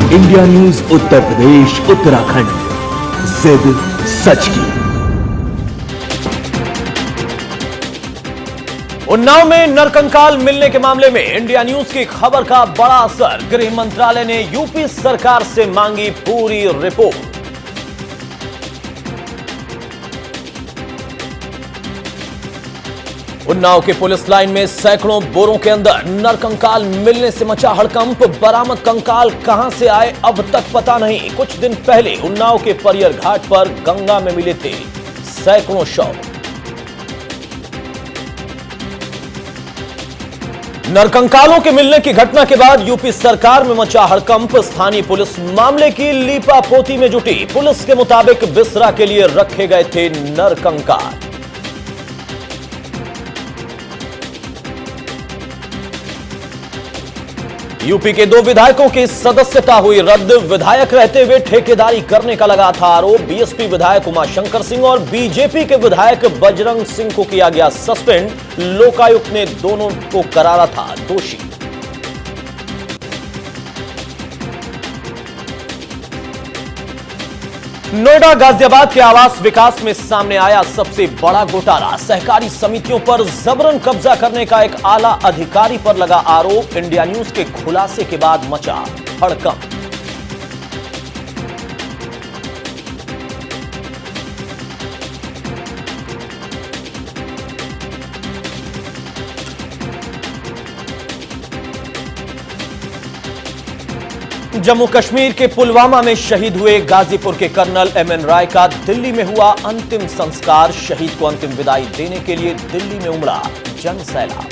India news Uttar Pradesh Uttarakhand, जिद सच की। उन्नाव में नरकंकाल मिलने के मामले में इंडिया न्यूज की खबर का बड़ा असर। गृह मंत्रालय ने यूपी सरकार से मांगी पूरी रिपोर्ट। उन्नाव के पुलिस लाइन में सैकड़ों बोरों के अंदर नरकंकाल मिलने से मचा हड़कंप। बरामद कंकाल कहां से आए अब तक पता नहीं। कुछ दिन पहले उन्नाव के परियर घाट पर गंगा में मिले थे सैकड़ों शव। नरकंकालों के मिलने की घटना के बाद यूपी सरकार में मचा हड़कंप। स्थानीय पुलिस मामले की लीपापोती में जुटी। पुलिस के मुताबिक बिसरा के लिए रखे गए थे नरकंकाल। यूपी के 2 विधायकों की सदस्यता हुई रद्द। विधायक रहते हुए ठेकेदारी करने का लगा था आरोप। बीएसपी विधायक उमाशंकर सिंह और बीजेपी के विधायक बजरंग सिंह को किया गया सस्पेंड। लोकायुक्त ने दोनों को करारा था दोषी। नोएडा गाजियाबाद के आवास विकास में सामने आया सबसे बड़ा घोटाला। सहकारी समितियों पर जबरन कब्जा करने का एक आला अधिकारी पर लगा आरोप। इंडिया न्यूज के खुलासे के बाद मचा हड़कंप। जम्मू कश्मीर के पुलवामा में शहीद हुए गाजीपुर के कर्नल एमएन राय का दिल्ली में हुआ अंतिम संस्कार। शहीद को अंतिम विदाई देने के लिए दिल्ली में उमड़ा जन सैलाब।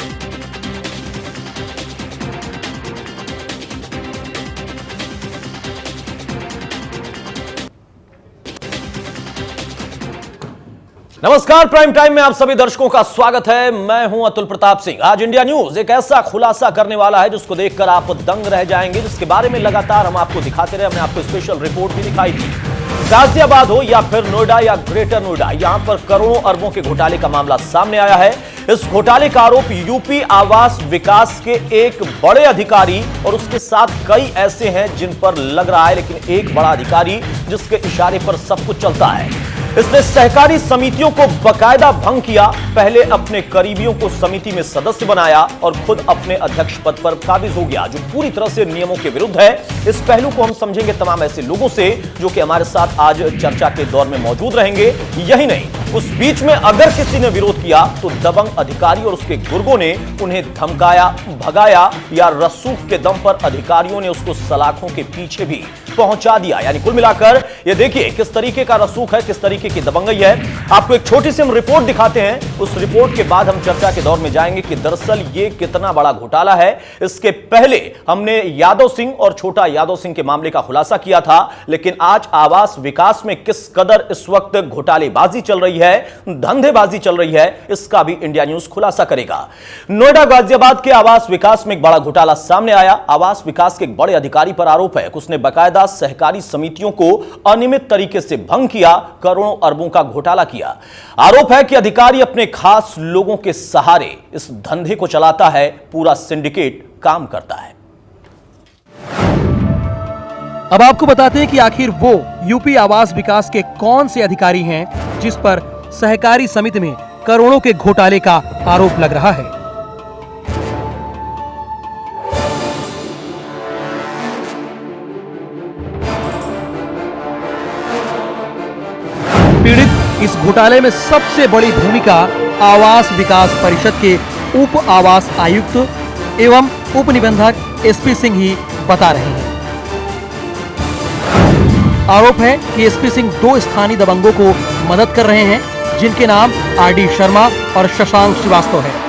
नमस्कार, प्राइम टाइम में आप सभी दर्शकों का स्वागत है। मैं हूं अतुल प्रताप सिंह। आज इंडिया न्यूज एक ऐसा खुलासा करने वाला है जिसको देखकर आप दंग रह जाएंगे, जिसके बारे में लगातार हम आपको दिखाते रहे। हमने आपको स्पेशल रिपोर्ट भी दिखाई थी। गाजियाबाद हो या फिर नोएडा या ग्रेटर नोएडा, यहां पर करोड़ों अरबों के घोटाले का मामला सामने आया है। इस घोटाले का आरोप यूपी आवास विकास के एक बड़े अधिकारी और उसके साथ कई ऐसे हैं जिन पर लग रहा है, लेकिन एक बड़ा अधिकारी जिसके इशारे पर सब कुछ चलता है। इसने सहकारी समितियों को बकायदा भंग किया। पहले अपने करीबियों को समिति में सदस्य बनाया और खुद अपने अध्यक्ष पद पर काबिज हो गया, जो पूरी तरह से नियमों के विरुद्ध है। इस पहलू को हम समझेंगे तमाम ऐसे लोगों से जो कि हमारे साथ आज चर्चा के दौर में मौजूद रहेंगे। यही नहीं, उस बीच में अगर किसी ने विरोध किया तो दबंग अधिकारी और उसके गुर्गों ने उन्हें धमकाया, भगाया या रसूख के दम पर अधिकारियों ने उसको सलाखों के पीछे भी पहुंचा दिया। यानी कुल मिलाकर ये देखिए किस तरीके का रसूख है, किस तरीके की दबंगई है। आपको एक छोटी सी हम रिपोर्ट दिखाते हैं। उस रिपोर्ट के बाद हम चर्चा के दौर में जाएंगे कि दरअसल ये कितना बड़ा घोटाला है। इसके पहले हमने यादव सिंह और छोटा यादव सिंह के मामले का खुलासा किया था, लेकिन आज आवास विकास में किस कदर इस वक्त घोटालेबाजी चल रही है, धंधेबाजी चल रही है, इसका भी इंडिया न्यूज खुलासा करेगा। नोएडा गाजियाबाद के आवास विकास में एक बड़ा घोटाला सामने आया। आवास विकास के एक बड़े अधिकारी पर आरोप है कि उसने बकायदा सहकारी समितियों को अनियमित तरीके से भंग किया, करोड़ों अरबों का घोटाला किया। आरोप है कि अधिकारी अपने खास लोगों के सहारे इस धंधे को चलाता है। पूरा सिंडिकेट काम करता है। अब आपको बताते हैं कि आखिर वो यूपी आवास विकास के कौन से अधिकारी हैं जिस पर सहकारी समिति में करोड़ों के घोटाले का आरोप लग रहा है। पीड़ित इस घोटाले में सबसे बड़ी भूमिका आवास विकास परिषद के उप आवास आयुक्त एवं उप निबंधक एसपी सिंह ही बता रहे हैं। आरोप है कि एसपी सिंह 2 स्थानीय दबंगों को मदद कर रहे हैं, जिनके नाम आरडी शर्मा और शशांक श्रीवास्तव है।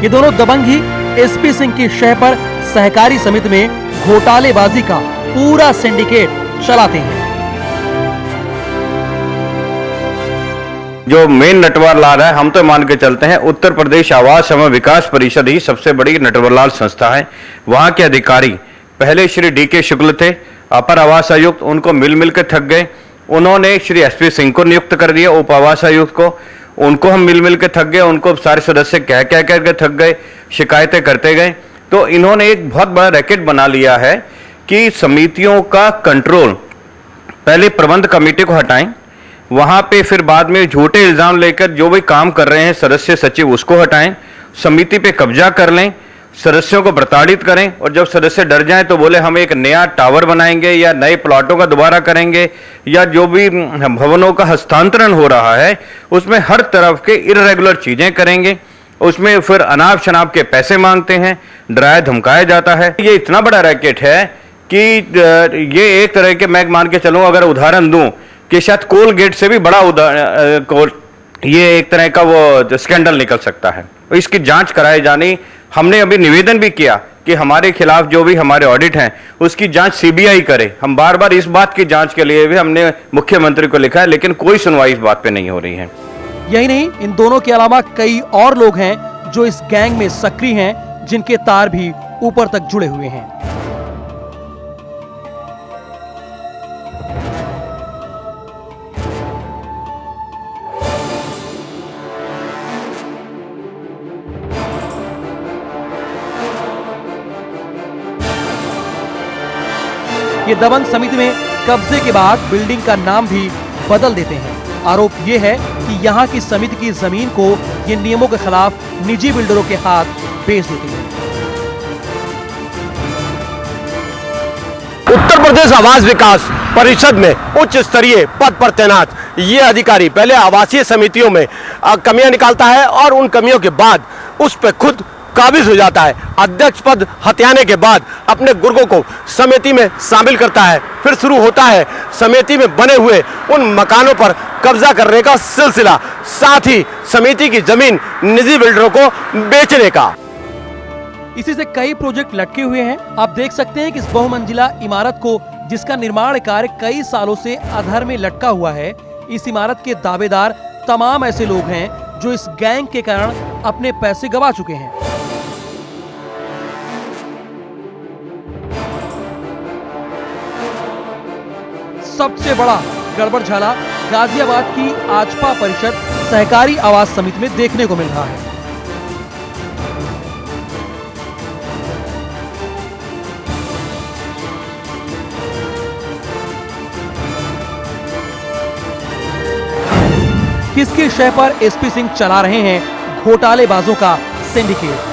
ये दोनों दबंग ही एसपी सिंह की शह पर सहकारी समिति में घोटालेबाजी का पूरा सिंडिकेट चलाते हैं। जो मेन नटवरलाल है, हम तो मान के चलते हैं उत्तर प्रदेश आवास एवं विकास परिषद ही सबसे बड़ी नटवरलाल संस्था है। वहां के अधिकारी पहले श्री डी के शुक्ल थे, अपर आवास आयुक्त, उनको मिल के थक गए। उन्होंने श्री एसपी सिंह को नियुक्त कर दिया, उप आवास आयुक्त को। उनको हम मिल के थक गए, उनको सारे सदस्य कह के थक गए, शिकायतें करते गए। तो इन्होंने एक बहुत बड़ा रैकेट बना लिया है कि समितियों का कंट्रोल पहले प्रबंध कमेटी को हटाएं, वहां पे फिर बाद में झूठे इल्जाम लेकर जो भी काम कर रहे हैं सदस्य सचिव उसको हटाएं, समिति पे कब्जा कर लें, सदस्यों को प्रताड़ित करें, और जब सदस्य डर जाएं तो बोले हम एक नया टावर बनाएंगे या नए प्लॉटों का दोबारा करेंगे, या जो भी भवनों का हस्तांतरण हो रहा है उसमें हर तरफ के इर्रेगुलर चीजें करेंगे, उसमें फिर अनाप शनाप के पैसे मांगते हैं, डराया धमकाया जाता है। ये इतना बड़ा रैकेट है कि ये एक तरह के, मैं मान के चलूं अगर उदाहरण दूं कि शायद कोलगेट से भी बड़ा ये एक तरह का वो स्कैंडल निकल सकता है। इसकी जांच कराई जानी, हमने अभी निवेदन भी किया कि हमारे खिलाफ जो भी हमारे ऑडिट हैं उसकी जांच सीबीआई करे। हम बार बार इस बात की जांच के लिए भी हमने मुख्यमंत्री को लिखा है, लेकिन कोई सुनवाई इस बात पे नहीं हो रही है। यही नहीं, इन दोनों के अलावा कई और लोग हैं जो इस गैंग में सक्रिय हैं, जिनके तार भी ऊपर तक जुड़े हुए हैं। ये दबंग समिति में कब्जे के बाद बिल्डिंग का नाम भी बदल देते हैं। आरोप ये है कि यहाँ की समिति की जमीन को ये नियमों के खिलाफ निजी बिल्डरों के हाथ बेच देती है। उत्तर प्रदेश आवास विकास परिषद में उच्च स्तरीय पद पर तैनात ये अधिकारी पहले आवासीय समितियों में कमियां निकालता है और उन कमियों के बाद उस पर खुद काबिज हो जाता है। अध्यक्ष पद हथियाने के बाद अपने गुर्गों को समिति में शामिल करता है। फिर शुरू होता है समिति में बने हुए उन मकानों पर कब्जा करने का सिलसिला, साथ ही समिति की जमीन निजी बिल्डरों को बेचने का। इसी से कई प्रोजेक्ट लटके हुए हैं। आप देख सकते हैं कि इस बहुमंजिला इमारत को, जिसका निर्माण कार्य कई सालों से अधर में लटका हुआ है, इस इमारत के दावेदार तमाम ऐसे लोग हैं जो इस गैंग के कारण अपने पैसे गंवा चुके हैं। सबसे बड़ा गड़बड़झाला गाजियाबाद की आजपा परिषद सहकारी आवास समिति में देखने को मिल रहा है। किसकी शय पर एसपी सिंह चला रहे हैं घोटालेबाजों का सिंडिकेट।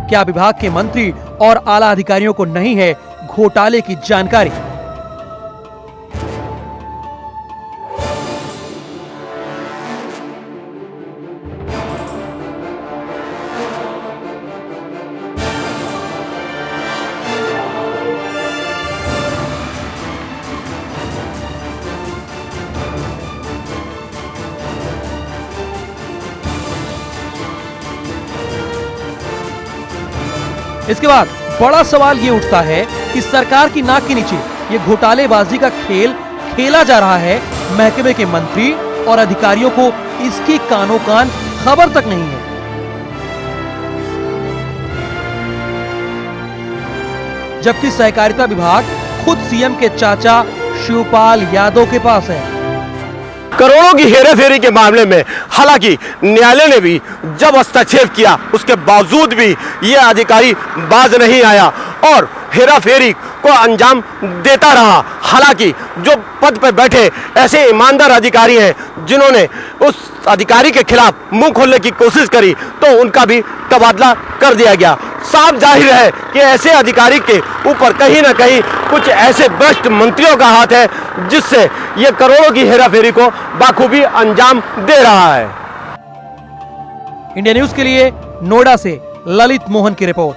क्या विभाग के मंत्री और आला अधिकारियों को नहीं है घोटाले की जानकारी? इसके बाद बड़ा सवाल ये उठता है कि सरकार की नाक के नीचे ये घोटालेबाजी का खेल खेला जा रहा है। महकमे के मंत्री और अधिकारियों को इसकी कानो कान खबर तक नहीं है। जबकि सहकारिता विभाग खुद सीएम के चाचा शिवपाल यादव के पास है। करोड़ों की हेराफेरी के मामले में हालांकि न्यायालय ने भी जब हस्तक्षेप किया, उसके बावजूद भी यह अधिकारी बाज नहीं आया और हेराफेरी को अंजाम देता रहा। हालांकि जो पद पर बैठे ऐसे ईमानदार अधिकारी हैं जिन्होंने उस अधिकारी के खिलाफ मुंह खोलने की कोशिश करी, तो उनका भी तबादला कर दिया गया। साफ जाहिर है कि ऐसे अधिकारी के ऊपर कहीं ना कहीं कुछ ऐसे भ्रष्ट मंत्रियों का हाथ है, जिससे ये करोड़ों की हेराफेरी को बाखूबी अंजाम दे रहा है। इंडिया न्यूज के लिए नोएडा से ललित मोहन की रिपोर्ट।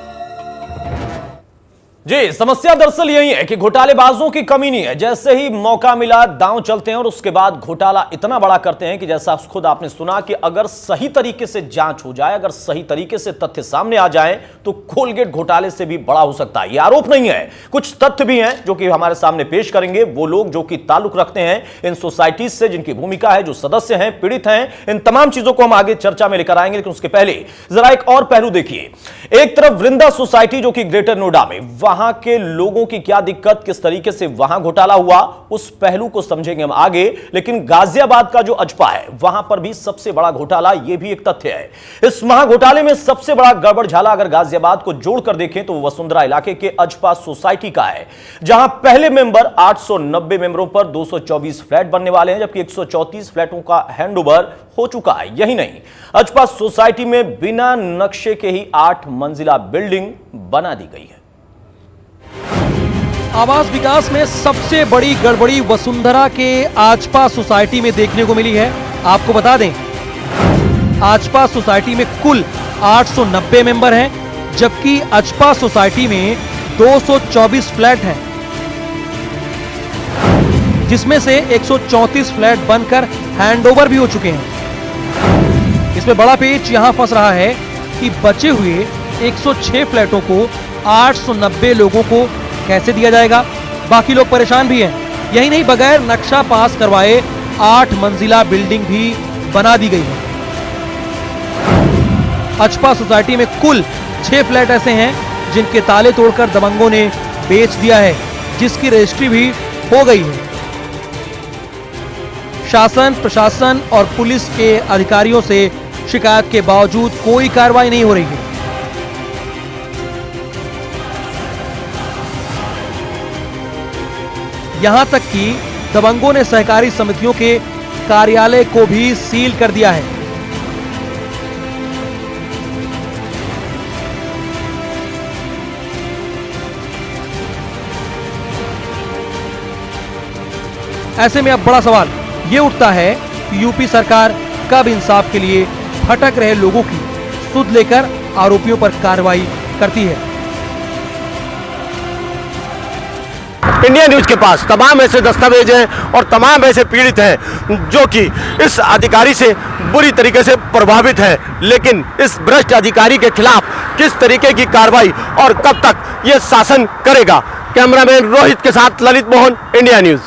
जी, समस्या दरअसल यही है कि घोटालेबाजों की कमी नहीं है। जैसे ही मौका मिला दांव चलते हैं और उसके बाद घोटाला इतना बड़ा करते हैं कि जैसा खुद आपने सुना कि अगर सही तरीके से जांच हो जाए, अगर सही तरीके से तथ्य सामने आ जाए तो कोलगेट घोटाले से भी बड़ा हो सकता है। ये आरोप नहीं है, कुछ तथ्य भी हैं जो कि हमारे सामने पेश करेंगे। वो लोग जो कि ताल्लुक रखते हैं इन सोसाइटीज से, जिनकी भूमिका है, जो सदस्य हैं, पीड़ित हैं, इन तमाम चीजों को हम आगे चर्चा में लेकर आएंगे। लेकिन उसके पहले जरा एक और पहलू देखिए। एक तरफ वृंदा सोसाइटी जो कि ग्रेटर नोएडा में, वहां के लोगों की क्या दिक्कत, किस तरीके से वहां घोटाला हुआ, उस पहलू को समझेंगे हम आगे। लेकिन गाजियाबाद का जो अजपा है, वहां पर भी सबसे बड़ा घोटाला, यह भी एक तथ्य है। इस महाघोटाले में सबसे बड़ा गड़बड़ झाला अगर गाजियाबाद को जोड़कर देखें तो वसुंधरा इलाके के अजपा सोसाइटी का है, जहां पहले मेंबर 890 मेंबरों पर 224 फ्लैट बनने वाले हैं, जबकि 134 फ्लैटों का हैंडओवर हो चुका है। यही नहीं, अजपा सोसाइटी में बिना नक्शे के ही 8 मंजिला बिल्डिंग बना दी गई है। आवास विकास में सबसे बड़ी गड़बड़ी वसुंधरा के आजपा सोसाइटी में देखने को मिली है। आपको बता दें, आजपा सोसाइटी में कुल 890 मेंबर हैं, जबकि अजपा सोसाइटी में 224 फ्लैट हैं, जिसमें से 134 फ्लैट बनकर हैंडओवर भी हो चुके हैं। इसमें बड़ा पेच यहां फंस रहा है कि बचे हुए 106 फ्लैटों को 890 लोगों को कैसे दिया जाएगा। बाकी लोग परेशान भी हैं। यही नहीं, बगैर नक्शा पास करवाए 8 मंजिला बिल्डिंग भी बना दी गई है। अजपा सोसाइटी में कुल 6 फ्लैट ऐसे हैं जिनके ताले तोड़कर दबंगों ने बेच दिया है, जिसकी रजिस्ट्री भी हो गई है। शासन, प्रशासन और पुलिस के अधिकारियों से शिकायत के बावजूद कोई कार्रवाई नहीं हो रही है। यहां तक कि दबंगों ने सहकारी समितियों के कार्यालय को भी सील कर दिया है। ऐसे में अब बड़ा सवाल ये उठता है कि यूपी सरकार कब इंसाफ के लिए भटक रहे लोगों की सुध लेकर आरोपियों पर कार्रवाई करती है। इंडिया न्यूज के पास तमाम ऐसे दस्तावेज हैं और तमाम ऐसे पीड़ित हैं जो कि इस अधिकारी से बुरी तरीके से प्रभावित हैं, लेकिन इस भ्रष्ट अधिकारी के खिलाफ किस तरीके की कार्रवाई और कब तक ये शासन करेगा। कैमरामैन रोहित के साथ ललित मोहन, इंडिया न्यूज।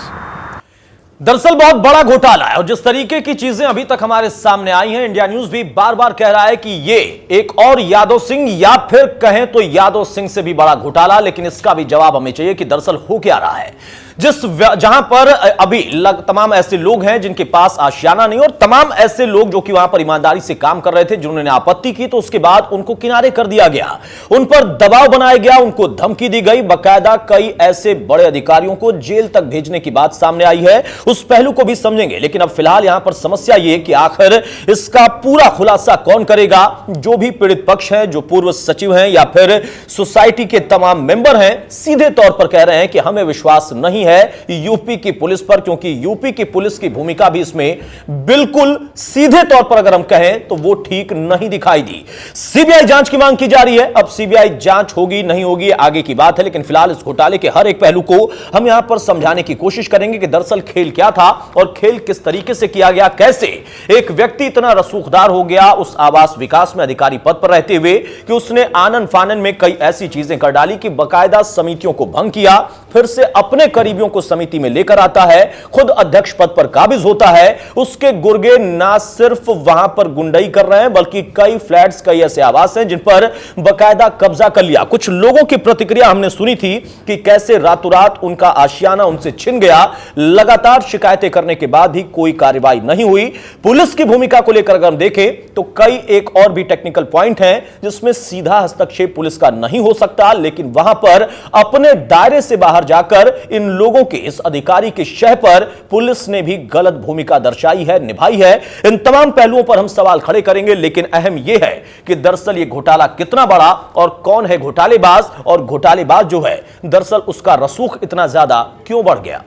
दरअसल बहुत बड़ा घोटाला है और जिस तरीके की चीजें अभी तक हमारे सामने आई हैं, इंडिया न्यूज भी बार बार कह रहा है कि ये एक और यादव सिंह या फिर कहें तो यादव सिंह से भी बड़ा घोटाला। लेकिन इसका भी जवाब हमें चाहिए कि दरअसल हो क्या रहा है। जहां पर अभी तमाम ऐसे लोग हैं जिनके पास आशियाना नहीं, और तमाम ऐसे लोग जो कि वहां पर ईमानदारी से काम कर रहे थे, जिन्होंने आपत्ति की तो उसके बाद उनको किनारे कर दिया गया, उन पर दबाव बनाया गया, उनको धमकी दी गई। बाकायदा कई ऐसे बड़े अधिकारियों को जेल तक भेजने की बात सामने आई है। उस पहलू को भी समझेंगे। लेकिन अब फिलहाल यहां पर समस्या यह कि आखिर इसका पूरा खुलासा कौन करेगा। जो भी पीड़ित पक्ष है, जो पूर्व सचिव हैं या फिर सोसाइटी के तमाम मेंबर हैं, सीधे तौर पर कह रहे हैं कि हमें विश्वास नहीं है यूपी की पुलिस पर, क्योंकि यूपी की पुलिस की भूमिका भी इसमें बिल्कुल सीधे तौर पर अगर हम कहें तो वो ठीक नहीं दिखाई दी। सीबीआई जांच की मांग की जा रही है। अब सीबीआई जांच होगी नहीं होगी आगे की बात है, लेकिन फिलहाल इस घोटाले के हर एक पहलू को हम यहां पर समझाने की कोशिश करेंगे कि दरअसल खेल क्या था और खेल किस तरीके से किया गया। कैसे एक व्यक्ति इतना रसूखदार हो गया उस आवास विकास में अधिकारी पद पर रहते हुए कि उसने आनन फानन में कई ऐसी चीजें कर डाली कि बाकायदा समितियों को भंग किया, फिर से अपने करीबियों को समिति में लेकर आता है, खुद अध्यक्ष पद पर काबिज होता है। उसके गुर्गे ना सिर्फ वहां पर गुंडाई कर रहे हैं, बल्कि कई फ्लैट्स, कई ऐसे आवास हैं जिन पर बाकायदा कब्जा कर लिया। कुछ लोगों की प्रतिक्रिया हमने सुनी थी कि कैसे रातों रात उनका आशियाना उनसे छिन गया। लगातार शिकायतें करने के बाद ही कोई कार्रवाई नहीं हुई। पुलिस की भूमिका को लेकर अगर हम देखें तो कई एक और भी टेक्निकल पॉइंट हैं जिसमें सीधा हस्तक्षेप पुलिस का नहीं हो सकता, लेकिन वहां पर अपने दायरे से बाहर जाकर इन लोगों के, इस अधिकारी के शह पर पुलिस ने भी गलत भूमिका दर्शाई है, निभाई है। इन तमाम पहलुओं पर हम सवाल खड़े करेंगे, लेकिन अहम यह है कि दरअसल यह घोटाला कितना बड़ा और कौन है घोटालेबाज, और घोटालेबाज जो है दरअसल उसका रसूख इतना ज्यादा क्यों बढ़ गया।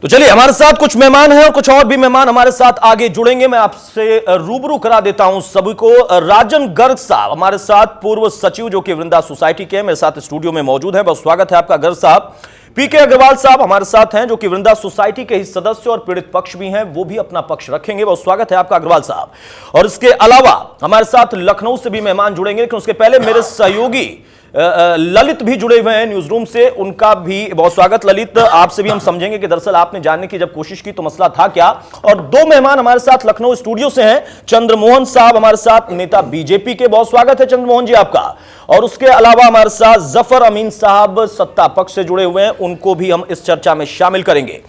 तो चलिए, हमारे साथ कुछ मेहमान हैं और कुछ और भी मेहमान हमारे साथ आगे जुड़ेंगे। मैं आपसे रूबरू करा देता हूं सभी को। राजन गर्ग साहब हमारे साथ, पूर्व सचिव जो कि वृंदा सोसाइटी के, मेरे साथ स्टूडियो में मौजूद हैं। बहुत स्वागत है आपका गर्ग साहब। पीके अग्रवाल साहब हमारे साथ हैं, जो कि वृंदा सोसाइटी के ही सदस्य और पीड़ित पक्ष भी हैं, वो भी अपना पक्ष रखेंगे। बहुत स्वागत है आपका अग्रवाल साहब। और इसके अलावा हमारे साथ लखनऊ से भी मेहमान जुड़ेंगे, लेकिन उसके पहले मेरे सहयोगी ललित भी जुड़े हुए हैं न्यूज रूम से, उनका भी बहुत स्वागत। ललित, आपसे भी हम समझेंगे कि दरअसल आपने जानने की जब कोशिश की तो मसला था क्या। और दो मेहमान हमारे साथ लखनऊ स्टूडियो से हैं, चंद्रमोहन साहब हमारे साथ, नेता बीजेपी के। बहुत स्वागत है चंद्रमोहन जी आपका। और उसके अलावा हमारे साथ जफर अमीन साहब सत्ता पक्ष से जुड़े हुए हैं, उनको भी हम इस चर्चा में शामिल करेंगे।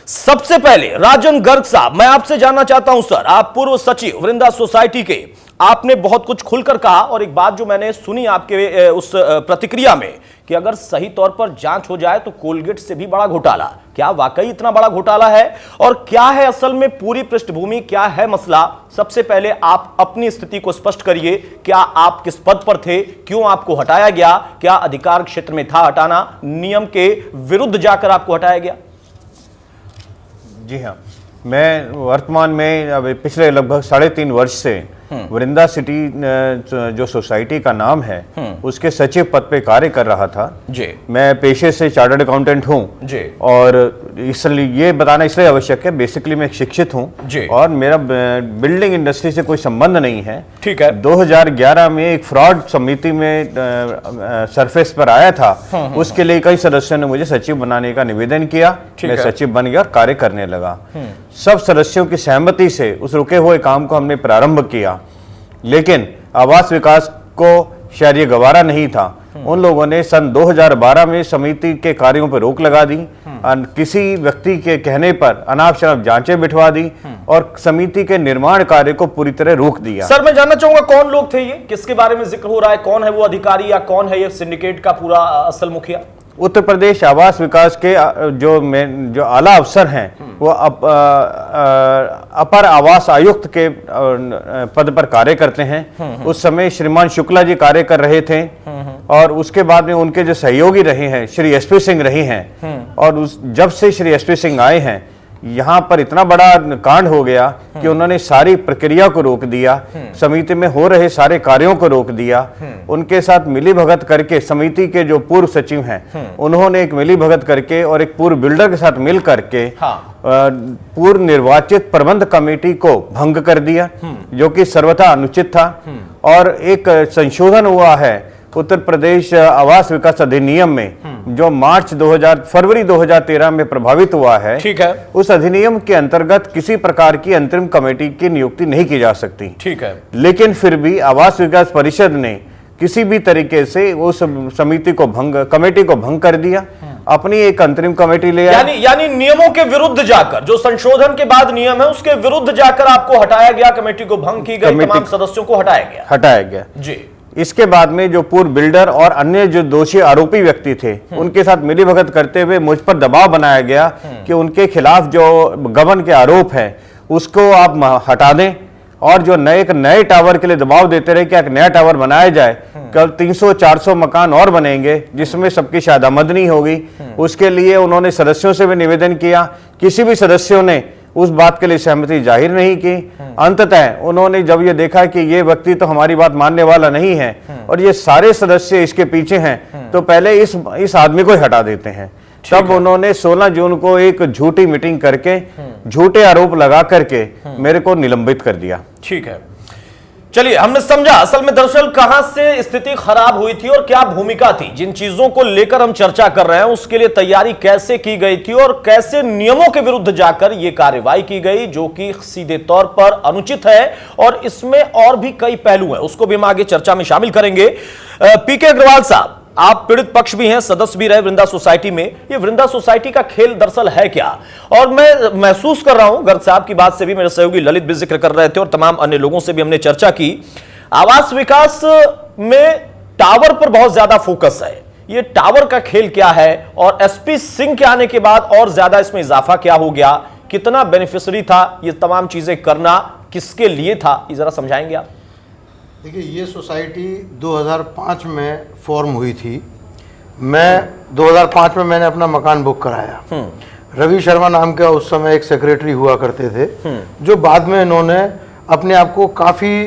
सबसे पहले राजन गर्ग साहब, मैं आपसे जानना चाहता हूं सर, आप पूर्व सचिव वृंदा सोसाइटी के, आपने बहुत कुछ खुलकर कहा, और एक बात जो मैंने सुनी आपके उस प्रतिक्रिया में कि अगर सही तौर पर जांच हो जाए तो कोलगेट से भी बड़ा घोटाला, क्या वाकई इतना बड़ा घोटाला है? और क्या है असल में पूरी पृष्ठभूमि, क्या है मसला? सबसे पहले आप अपनी स्थिति को स्पष्ट करिए। क्या आप किस पद पर थे? क्यों आपको हटाया गया? क्या अधिकार क्षेत्र में था हटाना? नियम के विरुद्ध जाकर आपको हटाया गया? जी हाँ, मैं वर्तमान में अब पिछले लगभग 3.5 वर्ष से वृंदा सिटी जो सोसाइटी का नाम है उसके सचिव पद पे कार्य कर रहा था जी। मैं पेशे से चार्टर्ड अकाउंटेंट हूँ जी। और इसलिए ये बताना इसलिए आवश्यक है, बेसिकली मैं एक शिक्षित हूँ जी। और मेरा बिल्डिंग इंडस्ट्री से कोई संबंध नहीं है। ठीक है। 2011 में एक फ्रॉड समिति में सरफेस पर आया था, उसके लिए कई सदस्यों ने मुझे सचिव बनाने का निवेदन किया। मैं सचिव बन गया, कार्य करने लगा। सब सदस्यों की सहमति से उस रुके हुए काम को हमने प्रारंभ किया, लेकिन आवास विकास को शायद ये गवारा नहीं था। उन लोगों ने सन 2012 में समिति के कार्यों पर रोक लगा दी, किसी व्यक्ति के कहने पर अनाप शनाप जांचें बिठवा दी और समिति के निर्माण कार्य को पूरी तरह रोक दिया। सर, मैं जानना चाहूंगा कौन लोग थे ये, किसके बारे में जिक्र हो रहा है? कौन है वो अधिकारी या कौन है ये सिंडिकेट का पूरा असल मुखिया? उत्तर प्रदेश आवास विकास के जो आला अफसर हैं वो अपर आवास आयुक्त के पद पर कार्य करते हैं। उस समय श्रीमान शुक्ला जी कार्य कर रहे थे और उसके बाद में उनके जो सहयोगी रहे हैं श्री एसपी सिंह रहे हैं। और जब से श्री एसपी सिंह आए हैं यहाँ पर इतना बड़ा कांड हो गया कि उन्होंने सारी प्रक्रिया को रोक दिया, समिति में हो रहे सारे कार्यों को रोक दिया। उनके साथ मिली भगत करके समिति के जो पूर्व सचिव हैं उन्होंने एक मिली भगत करके और एक पूर्व बिल्डर के साथ मिल करके पूर्व निर्वाचित प्रबंध कमेटी को भंग कर दिया, जो कि सर्वथा अनुचित था। और एक संशोधन हुआ है उत्तर प्रदेश आवास विकास अधिनियम में जो फरवरी 2013 में प्रभावित हुआ है। ठीक है। उस अधिनियम के अंतर्गत किसी प्रकार की अंतरिम कमेटी की नियुक्ति नहीं की जा सकती। ठीक है। लेकिन फिर भी आवास विकास परिषद ने किसी भी तरीके से उस समिति को कमेटी को भंग कर दिया, अपनी एक अंतरिम कमेटी ले आया। यानी नियमों के विरुद्ध जाकर, जो संशोधन के बाद नियम है उसके विरुद्ध जाकर आपको हटाया गया, कमेटी को भंग की गई, तमाम सदस्यों को हटाया गया जी। इसके बाद में जो पूर्व बिल्डर और अन्य जो दोषी आरोपी व्यक्ति थे उनके साथ मिलीभगत करते हुए मुझ पर दबाव बनाया गया कि उनके खिलाफ जो गबन के आरोप है उसको आप हटा दें और जो नए टावर के लिए दबाव देते रहे कि एक नया टावर बनाया जाए। कल 300-400 मकान और बनेंगे जिसमें सबकी शायद आमदनी होगी। उसके लिए उन्होंने सदस्यों से भी निवेदन किया, किसी भी सदस्यों ने उस बात के लिए सहमति जाहिर नहीं की। अंततः उन्होंने जब ये देखा कि ये व्यक्ति तो हमारी बात मानने वाला नहीं है और ये सारे सदस्य इसके पीछे हैं, तो पहले इस आदमी को ही हटा देते हैं। तब उन्होंने 16 जून को एक झूठी मीटिंग करके झूठे आरोप लगा करके मेरे को निलंबित कर दिया। ठीक है, चलिए हमने समझा असल में दरअसल कहां से स्थिति खराब हुई थी और क्या भूमिका थी। जिन चीजों को लेकर हम चर्चा कर रहे हैं उसके लिए तैयारी कैसे की गई थी और कैसे नियमों के विरुद्ध जाकर यह कार्रवाई की गई, जो कि सीधे तौर पर अनुचित है। और इसमें और भी कई पहलू हैं, उसको भी हम आगे चर्चा में शामिल करेंगे। पीके अग्रवाल साहब, आप पीड़ित पक्ष भी हैं, सदस्य भी रहे वृंदा सोसाइटी में। ये वृंदा सोसाइटी का खेल दरअसल है क्या? और मैं महसूस कर रहा हूं, गर्ग साहब की बात से भी मेरे सहयोगी ललित भी जिक्र कर रहे थे और तमाम अन्य लोगों से भी हमने चर्चा की, आवास विकास में टावर पर बहुत ज्यादा फोकस है। ये टावर का खेल क्या है और एसपी सिंह के आने के बाद और ज्यादा इसमें इजाफा क्या हो गया? कितना बेनिफिशियरी था ये तमाम चीजें करना, किसके लिए था, ये जरा समझाएंगे आप? देखिए, ये सोसाइटी 2005 में फॉर्म हुई थी। मैं 2005 में मैंने अपना मकान बुक कराया। रवि शर्मा नाम का उस समय एक सेक्रेटरी हुआ करते थे, जो बाद में इन्होंने अपने आप को काफी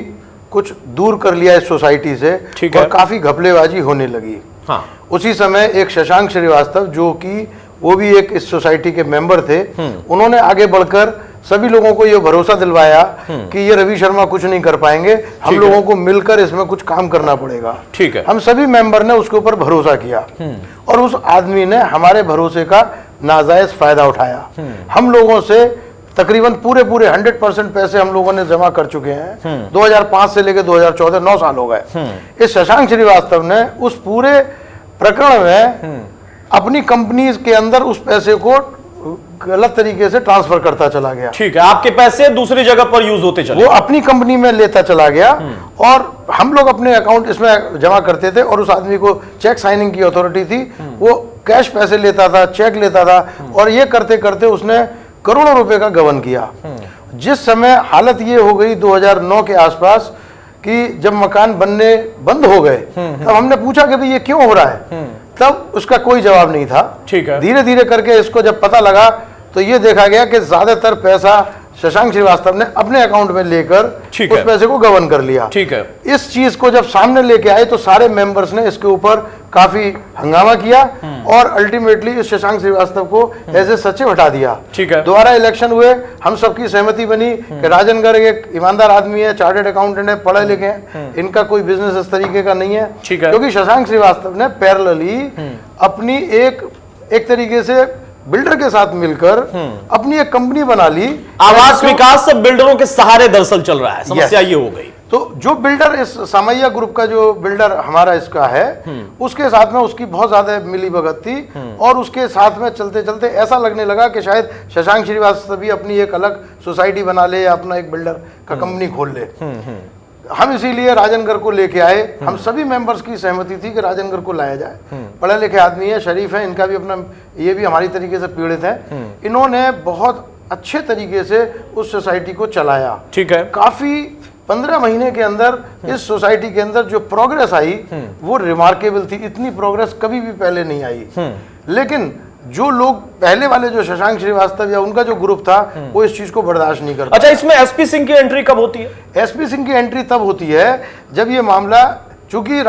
कुछ दूर कर लिया इस सोसाइटी से और काफी घपलेबाजी होने लगी। हाँ। उसी समय एक शशांक श्रीवास्तव, जो कि वो भी एक इस सोसाइटी के मेंबर थे, उन्होंने आगे बढ़कर सभी लोगों को ये भरोसा दिलवाया कि ये रवि शर्मा कुछ नहीं कर पाएंगे, हम लोगों को मिलकर इसमें कुछ काम करना पड़ेगा। ठीक है। हम सभी मेंबर ने उसके ऊपर भरोसा किया और उस आदमी ने हमारे भरोसे का नाजायज फायदा उठाया। हम लोगों से तकरीबन पूरे 100% पैसे हम लोगों ने जमा कर चुके हैं। 2005 से लेकर 2014 9 साल हो गए। इस शशांक श्रीवास्तव ने उस पूरे प्रकरण में अपनी कंपनी के अंदर उस पैसे को गलत तरीके से ट्रांसफर करता चला गया। ठीक है, आपके पैसे दूसरी जगह पर यूज होते चले, वो अपनी कंपनी में लेता चला गया और हम लोग अपने अकाउंट इसमें जमा करते थे और उस आदमी को चेक साइनिंग की अथॉरिटी थी, वो कैश पैसे लेता था, चेक लेता था और ये करते करते उसने करोड़ों रुपए का गबन किया। जिस समय हालत ये हो गई 2009 के आसपास कि जब मकान बनने बंद हो गए, तब हमने पूछा कि भाई ये क्यों हो रहा है, तब उसका कोई जवाब नहीं था। ठीक है। धीरे धीरे करके इसको जब पता लगा तो ये देखा गया कि ज्यादातर पैसा शशांक श्रीवास्तव ने अपने अकाउंट में लेकर उस पैसे को गबन कर लिया। ठीक है। इस चीज को जब सामने लेके आए तो सारे मेंबर्स ने इसके ऊपर काफी हंगामा किया और अल्टीमेटली इस शशांक श्रीवास्तव को एज ए सचिव हटा दिया। ठीक है। दोबारा इलेक्शन हुए, हम सबकी सहमति बनी कि राजन गर्ग एक ईमानदार आदमी है, चार्टर्ड अकाउंटेंट है, पढ़े लिखे हैं, इनका कोई बिजनेस इस तरीके का नहीं है। ठीक है। क्योंकि शशांक श्रीवास्तव ने पैरेलली अपनी एक तरीके से बिल्डर के साथ मिलकर अपनी एक कंपनी बना ली। आवास विकास सब बिल्डरों के सहारे दरअसल चल रहा है, समस्या ये हो गई। तो जो बिल्डर इस सामैया ग्रुप का जो बिल्डर हमारा इसका है, उसके साथ में उसकी बहुत ज्यादा मिलीभगत थी और उसके साथ में चलते चलते ऐसा लगने लगा कि शायद शशांक श्रीवास्तव भी अपनी एक अलग सोसाइटी बना ले या अपना एक बिल्डर का कंपनी खोल ले। हम इसीलिए राजन गर्ग को लेके आए। हम सभी मेंबर्स की सहमति थी कि राजन गर्ग को लाया जाए। पढ़े लिखे आदमी है, शरीफ है, इनका भी अपना, ये भी हमारी तरीके से पीड़ित है। इन्होंने बहुत अच्छे तरीके से उस सोसाइटी को चलाया। ठीक है। काफी 15 महीने के अंदर इस सोसाइटी के अंदर जो प्रोग्रेस आई वो रिमार्केबल थी। इतनी प्रोग्रेस कभी भी पहले नहीं आई। लेकिन जो लोग पहले वाले जो शशांक श्रीवास्तव या उनका जो ग्रुप था, वो इस चीज को बर्दाश्त नहीं करता। अच्छा, इसमें एसपी सिंह की एंट्री कब होती है? एसपी सिंह की एंट्री तब होती है जब ये मामला, चूंकि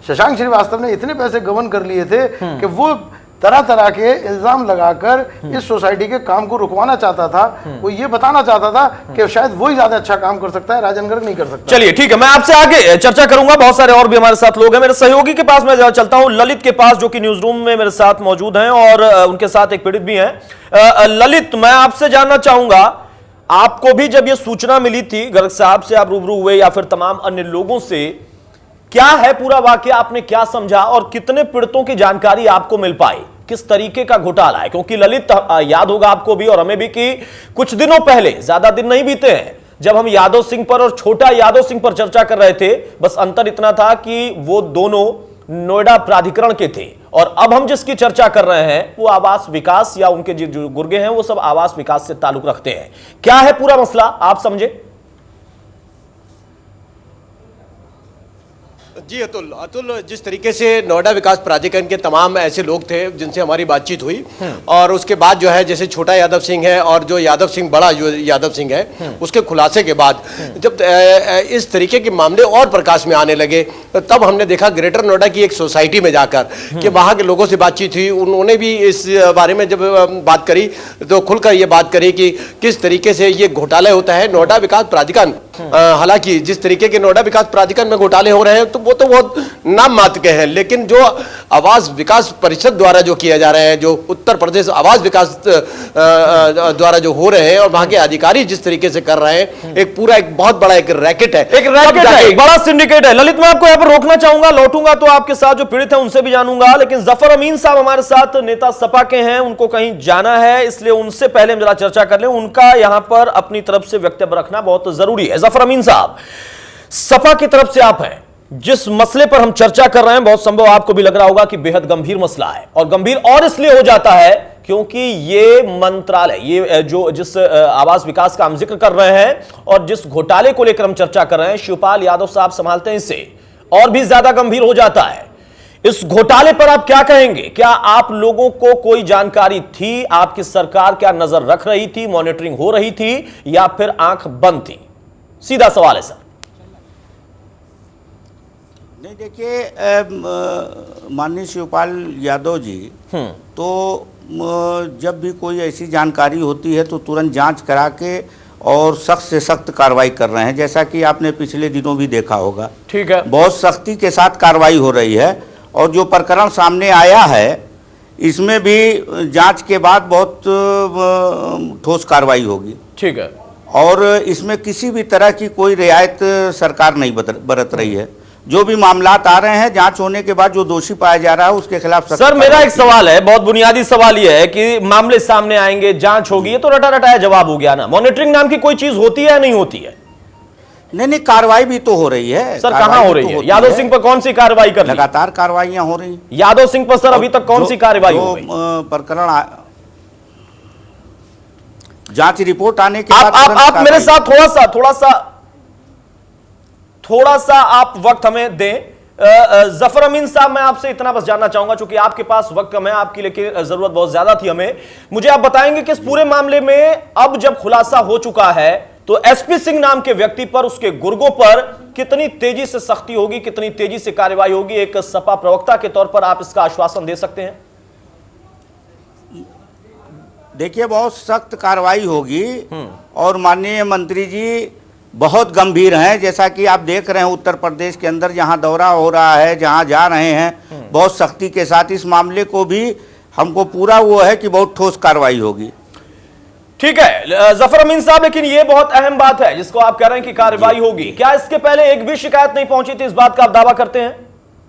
शशांक श्रीवास्तव ने इतने पैसे गबन कर लिए थे कि वो तरह तरह के इल्जाम लगाकर इस सोसाइटी के काम को रुकवाना चाहता था। वो ये बताना चाहता था कि शायद वही ज्यादा अच्छा काम कर सकता है, राजन गर्ग नहीं कर सकता। चलिए ठीक है, मैं आपसे आगे चर्चा करूंगा। बहुत सारे और भी हमारे साथ लोग हैं। मेरे सहयोगी के पास मैं चलता हूं, ललित के पास, जो कि न्यूज रूम में मेरे साथ मौजूद हैं और उनके साथ एक पीड़ित भी हैं। ललित, मैं आपसे जानना चाहूंगा, आपको भी जब यह सूचना मिली थी, गर्ग साहब से आप रूबरू हुए या फिर तमाम अन्य लोगों से, क्या है पूरा वाकया, आपने क्या समझा और कितने पीड़ितों की जानकारी आपको मिल पाई, किस तरीके का घोटाला है? क्योंकि ललित, याद होगा आपको भी और हमें भी कि कुछ दिनों पहले, ज्यादा दिन नहीं बीते हैं, जब हम यादव सिंह पर और छोटा यादव सिंह पर चर्चा कर रहे थे, बस अंतर इतना था कि वो दोनों नोएडा प्राधिकरण के थे और अब हम जिसकी चर्चा कर रहे हैं वो आवास विकास, या उनके जो गुर्गे हैं वो सब आवास विकास से ताल्लुक रखते हैं। क्या है पूरा मसला, आप समझे? जी अतुल, जिस तरीके से नोएडा विकास प्राधिकरण के तमाम ऐसे लोग थे जिनसे हमारी बातचीत हुई और उसके बाद जो है, जैसे छोटा यादव सिंह है और जो यादव सिंह, बड़ा जो यादव सिंह है, उसके खुलासे के बाद जब इस तरीके के मामले और प्रकाश में आने लगे, तब हमने देखा ग्रेटर नोएडा की एक सोसाइटी में जाकर कि वहाँ के लोगों से बातचीत हुई। उन्होंने भी इस बारे में जब बात करी तो खुलकर ये बात करी कि किस तरीके से ये घोटाले होता है। नोएडा विकास प्राधिकरण, हालांकि जिस तरीके के नोएडा विकास प्राधिकरण में घोटाले हो रहे हैं तो वो तो बहुत नाम मात्र के हैं, लेकिन जो आवास विकास परिषद द्वारा जो किया जा रहे हैं, जो उत्तर प्रदेश आवास विकास द्वारा जो हो रहे हैं और वहां के अधिकारी जिस तरीके से कर रहे हैं, एक पूरा एक बहुत बड़ा एक रैकेट है, एक बड़ा सिंडिकेट है। ललित, मैं आपको यहां पर रोकना चाहूंगा, लौटूंगा तो आपके साथ जो पीड़ित हैं उनसे भी जानूंगा, लेकिन जफर अमीन साहब हमारे साथ, नेता सपा के हैं, उनको कहीं जाना है, इसलिए उनसे पहले हम जरा चर्चा कर लें। उनका यहां पर अपनी तरफ से वक्तव्य रखना बहुत जरूरी है। जफर अमीन साहब, सपा की तरफ से आप हैं, जिस मसले पर हम चर्चा कर रहे हैं बहुत संभव आपको भी लग रहा होगा कि बेहद गंभीर मसला है, और गंभीर और इसलिए हो जाता है क्योंकि ये मंत्रालय, ये जो जिस आवास विकास का हम जिक्र कर रहे हैं और जिस घोटाले को लेकर हम चर्चा कर रहे हैं, शिवपाल यादव साहब संभालते हैं, इससे और भी ज्यादा गंभीर हो जाता है। इस घोटाले पर आप क्या कहेंगे? क्या आप लोगों को कोई जानकारी थी? आपकी सरकार क्या नजर रख रही थी, मॉनिटरिंग हो रही थी, या फिर आंख बंद थी? सीधा सवाल है सर। नहीं, देखिए माननीय शिवपाल यादव जी तो जब भी कोई ऐसी जानकारी होती है तो तुरंत जांच करा के और सख्त से सख्त कार्रवाई कर रहे हैं, जैसा कि आपने पिछले दिनों भी देखा होगा। ठीक है, बहुत सख्ती के साथ कार्रवाई हो रही है और जो प्रकरण सामने आया है इसमें भी जांच के बाद बहुत ठोस कार्रवाई होगी। ठीक है, और इसमें किसी भी तरह की कोई रियायत सरकार नहीं बरत रही है। जो भी मामलात आ रहे हैं, जांच होने के बाद जो दोषी पाया जा रहा है उसके खिलाफ सर मेरा एक सवाल है, बहुत बुनियादी सवाल यह है कि मामले सामने आएंगे, जांच होगी, ये तो रटा रटाया जवाब हो गया ना। मॉनिटरिंग नाम की कोई चीज होती है या नहीं होती है? नहीं, कार्रवाई भी तो हो रही है। सर कहां हो रही है? यादव सिंह पर कौन सी कार्रवाई कर रही है? लगातार कार्रवाइयां हो रही। यादव सिंह पर सर अभी तक कौन सी कार्रवाई हो गई? प्रकरण जांच रिपोर्ट आने के बाद आप मेरे साथ थोड़ा सा आप वक्त हमें दें। जफर अमीन साहब, मैं आपसे इतना बस जानना चाहूंगा, चूंकि आपके पास वक्त कम है, आपकी लेकिन जरूरत बहुत ज्यादा थी हमें। मुझे आप बताएंगे कि इस पूरे मामले में अब जब खुलासा हो चुका है तो एसपी सिंह नाम के व्यक्ति पर, उसके गुर्गों पर कितनी तेजी से सख्ती होगी, कितनी तेजी से कार्रवाई होगी? एक सपा प्रवक्ता के तौर पर आप इसका आश्वासन दे सकते हैं? देखिए, बहुत सख्त कार्रवाई होगी और माननीय मंत्री जी बहुत गंभीर हैं। जैसा कि आप देख रहे हैं उत्तर प्रदेश के अंदर जहां दौरा हो रहा है, जहां जा रहे हैं, बहुत सख्ती के साथ इस मामले को भी हमको पूरा वो है कि बहुत ठोस कार्रवाई होगी। ठीक है जफर अमीन साहब, लेकिन ये बहुत अहम बात है जिसको आप कह रहे हैं कि कार्रवाई होगी। क्या इसके पहले एक भी शिकायत नहीं पहुंची थी? इस बात का आप दावा करते हैं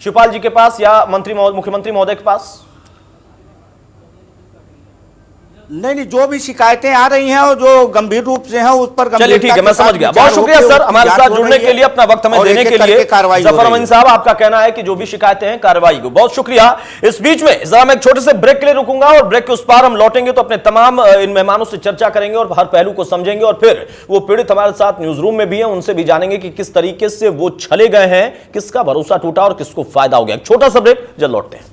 शिवपाल जी के पास या मुख्यमंत्री महोदय के पास? नहीं, जो भी शिकायतें आ रही हैं और जो गंभीर रूप से हैं उस पर चलिए ठीक है, मैं समझ गया। बहुत शुक्रिया सर हमारे साथ जुड़ने के लिए, अपना वक्त हमें देने के लिए। जफर अमीन साहब, आपका कहना है कि जो भी शिकायतें हैं कार्रवाई को, बहुत शुक्रिया। इस बीच में जरा मैं एक छोटे से ब्रेक के लिए रुकूंगा और ब्रेक के उस पार हम लौटेंगे तो अपने तमाम इन मेहमानों से चर्चा करेंगे और हर पहलू को समझेंगे, और फिर वो पीड़ित हमारे साथ न्यूज रूम में भी है, उनसे भी जानेंगे कि किस तरीके से वो छले गए हैं, किसका भरोसा टूटा और किसको फायदा हो गया। एक छोटा सा ब्रेक, जल्द लौटते हैं।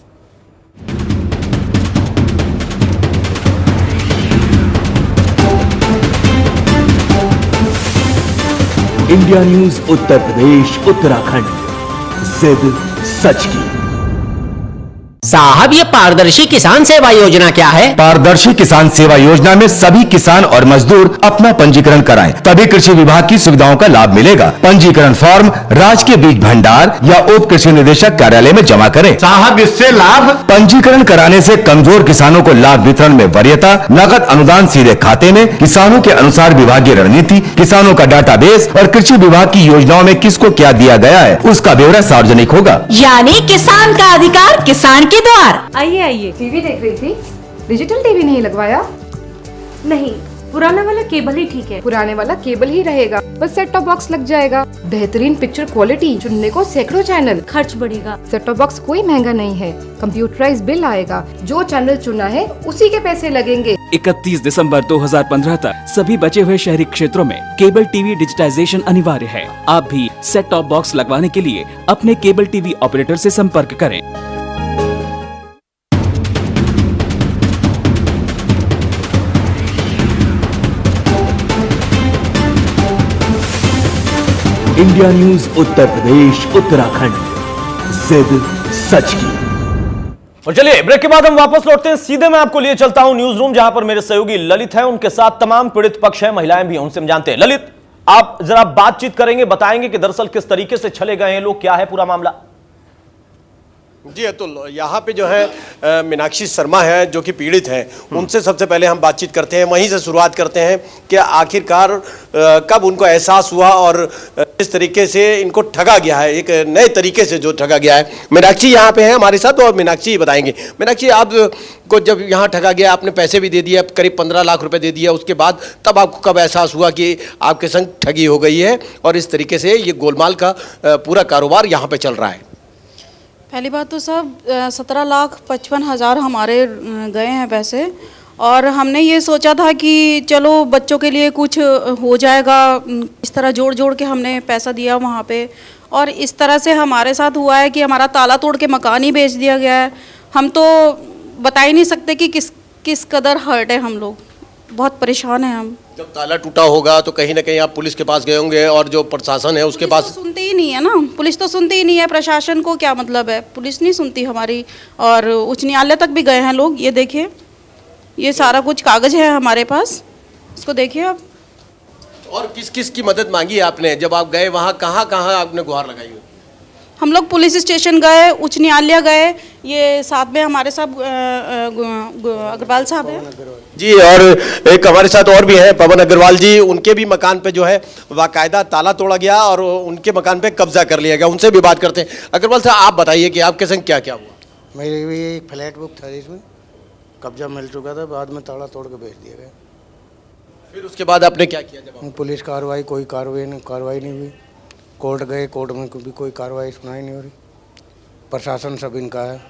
इंडिया न्यूज उत्तर प्रदेश उत्तराखंड, जिद सच की। साहब, ये पारदर्शी किसान सेवा योजना क्या है? पारदर्शी किसान सेवा योजना में सभी किसान और मजदूर अपना पंजीकरण कराएं, तभी कृषि विभाग की सुविधाओं का लाभ मिलेगा। पंजीकरण फॉर्म राजकीय बीज भंडार या उप कृषि निदेशक कार्यालय में जमा करें। साहब, इससे लाभ? पंजीकरण कराने से कमजोर किसानों को लाभ वितरण में वरीयता, नकद अनुदान सीधे खाते में, किसानों के अनुसार विभागीय रणनीति, किसानों का डाटाबेस और कृषि विभाग की योजनाओं में किसको क्या दिया गया है उसका ब्यौरा सार्वजनिक होगा। यानी किसान का अधिकार किसान के द्वार। आइए आइए। टीवी देख रही थी? डिजिटल टीवी नहीं लगवाया? नहीं, पुराना वाला केबल ही ठीक है। पुराने वाला केबल ही रहेगा, बस सेट टॉप बॉक्स लग जाएगा। बेहतरीन पिक्चर क्वालिटी, चुनने को सैकड़ों चैनल। खर्च बढ़ेगा। सेट टॉप बॉक्स कोई महंगा नहीं है, कंप्यूटराइज बिल आएगा, जो चैनल चुना है उसी के पैसे लगेंगे। 31 दिसंबर 2015 तक सभी बचे हुए शहरी क्षेत्रों में केबल टीवी डिजिटाइजेशन अनिवार्य है। आप भी सेट टॉप बॉक्स लगवाने के लिए अपने केबल टीवी ऑपरेटर से संपर्क करें। इंडिया न्यूज उत्तर प्रदेश उत्तराखंड, जिद सच की। और चलिए ब्रेक के बाद हम वापस लौटते हैं। सीधे मैं आपको लिए चलता हूं न्यूज रूम, जहां पर मेरे सहयोगी ललित हैं, उनके साथ तमाम पीड़ित पक्ष हैं, महिलाएं भी हैं, उनसे हम जानते हैं। ललित, आप जरा बातचीत करेंगे, बताएंगे कि दरअसल किस तरीके से छले गए हैं लोग, क्या है पूरा मामला? जी अतुल, यहाँ पे जो है मीनाक्षी शर्मा है जो कि पीड़ित हैं, उनसे सबसे पहले हम बातचीत करते हैं, वहीं से शुरुआत करते हैं कि आखिरकार कब उनको एहसास हुआ और इस तरीके से इनको ठगा गया है, एक नए तरीके से जो ठगा गया है। मीनाक्षी यहाँ पे है हमारे साथ और मीनाक्षी बताएंगे। मीनाक्षी, आप को जब यहाँ ठगा गया, आपने पैसे भी दे दिए, करीब 15 लाख रुपए दे दिया, उसके बाद तब आपको कब एहसास हुआ कि आपके संग ठगी हो गई है और इस तरीके से ये गोलमाल का पूरा कारोबार यहाँ पे चल रहा है? पहली बात तो सब 17,55,000 हमारे गए हैं पैसे, और हमने ये सोचा था कि चलो बच्चों के लिए कुछ हो जाएगा, इस तरह जोड़ जोड़ के हमने पैसा दिया वहाँ पे। और इस तरह से हमारे साथ हुआ है कि हमारा ताला तोड़ के मकान ही बेच दिया गया है। हम तो बता ही नहीं सकते कि किस कदर हर्ट है, हम लोग बहुत परेशान हैं हम। जब ताला टूटा होगा तो कहीं ना कहीं आप पुलिस के पास गए होंगे और जो प्रशासन है उसके पास। तो सुनती ही नहीं है ना, पुलिस तो सुनती ही नहीं है, प्रशासन को क्या मतलब है, पुलिस नहीं सुनती हमारी। और उच्च न्यायालय तक भी गए हैं लोग, ये देखिए ये सारा कुछ कागज है हमारे पास, इसको देखिए आप। और किस किस की मदद मांगी आपने जब आप गए वहाँ, कहाँ कहाँ आपने गुहार लगाई हुई? हम लोग पुलिस स्टेशन गए, उच्च न्यायालय गए, ये साथ में हमारे साथ अग्रवाल साहब हैं जी, और एक हमारे साथ और भी हैं पवन अग्रवाल जी। उनके भी मकान पे जो है बाकायदा ताला तोड़ा गया और उनके मकान पे कब्जा कर लिया गया, उनसे भी बात करते हैं। अग्रवाल साहब आप बताइए कि आपके संग क्या क्या हुआ? मेरे भी एक फ्लैट बुक था जिसमें कब्जा मिल चुका था, बाद में ताला तोड़ के भेज दिया गया। फिर उसके बाद आपने क्या किया? जब पुलिस कार्रवाई, कोई कार्रवाई नहीं हुई। कोर्ट गए, कोर्ट में भी कोई कार्रवाई सुनाई नहीं हो रही। प्रशासन सब इनका है,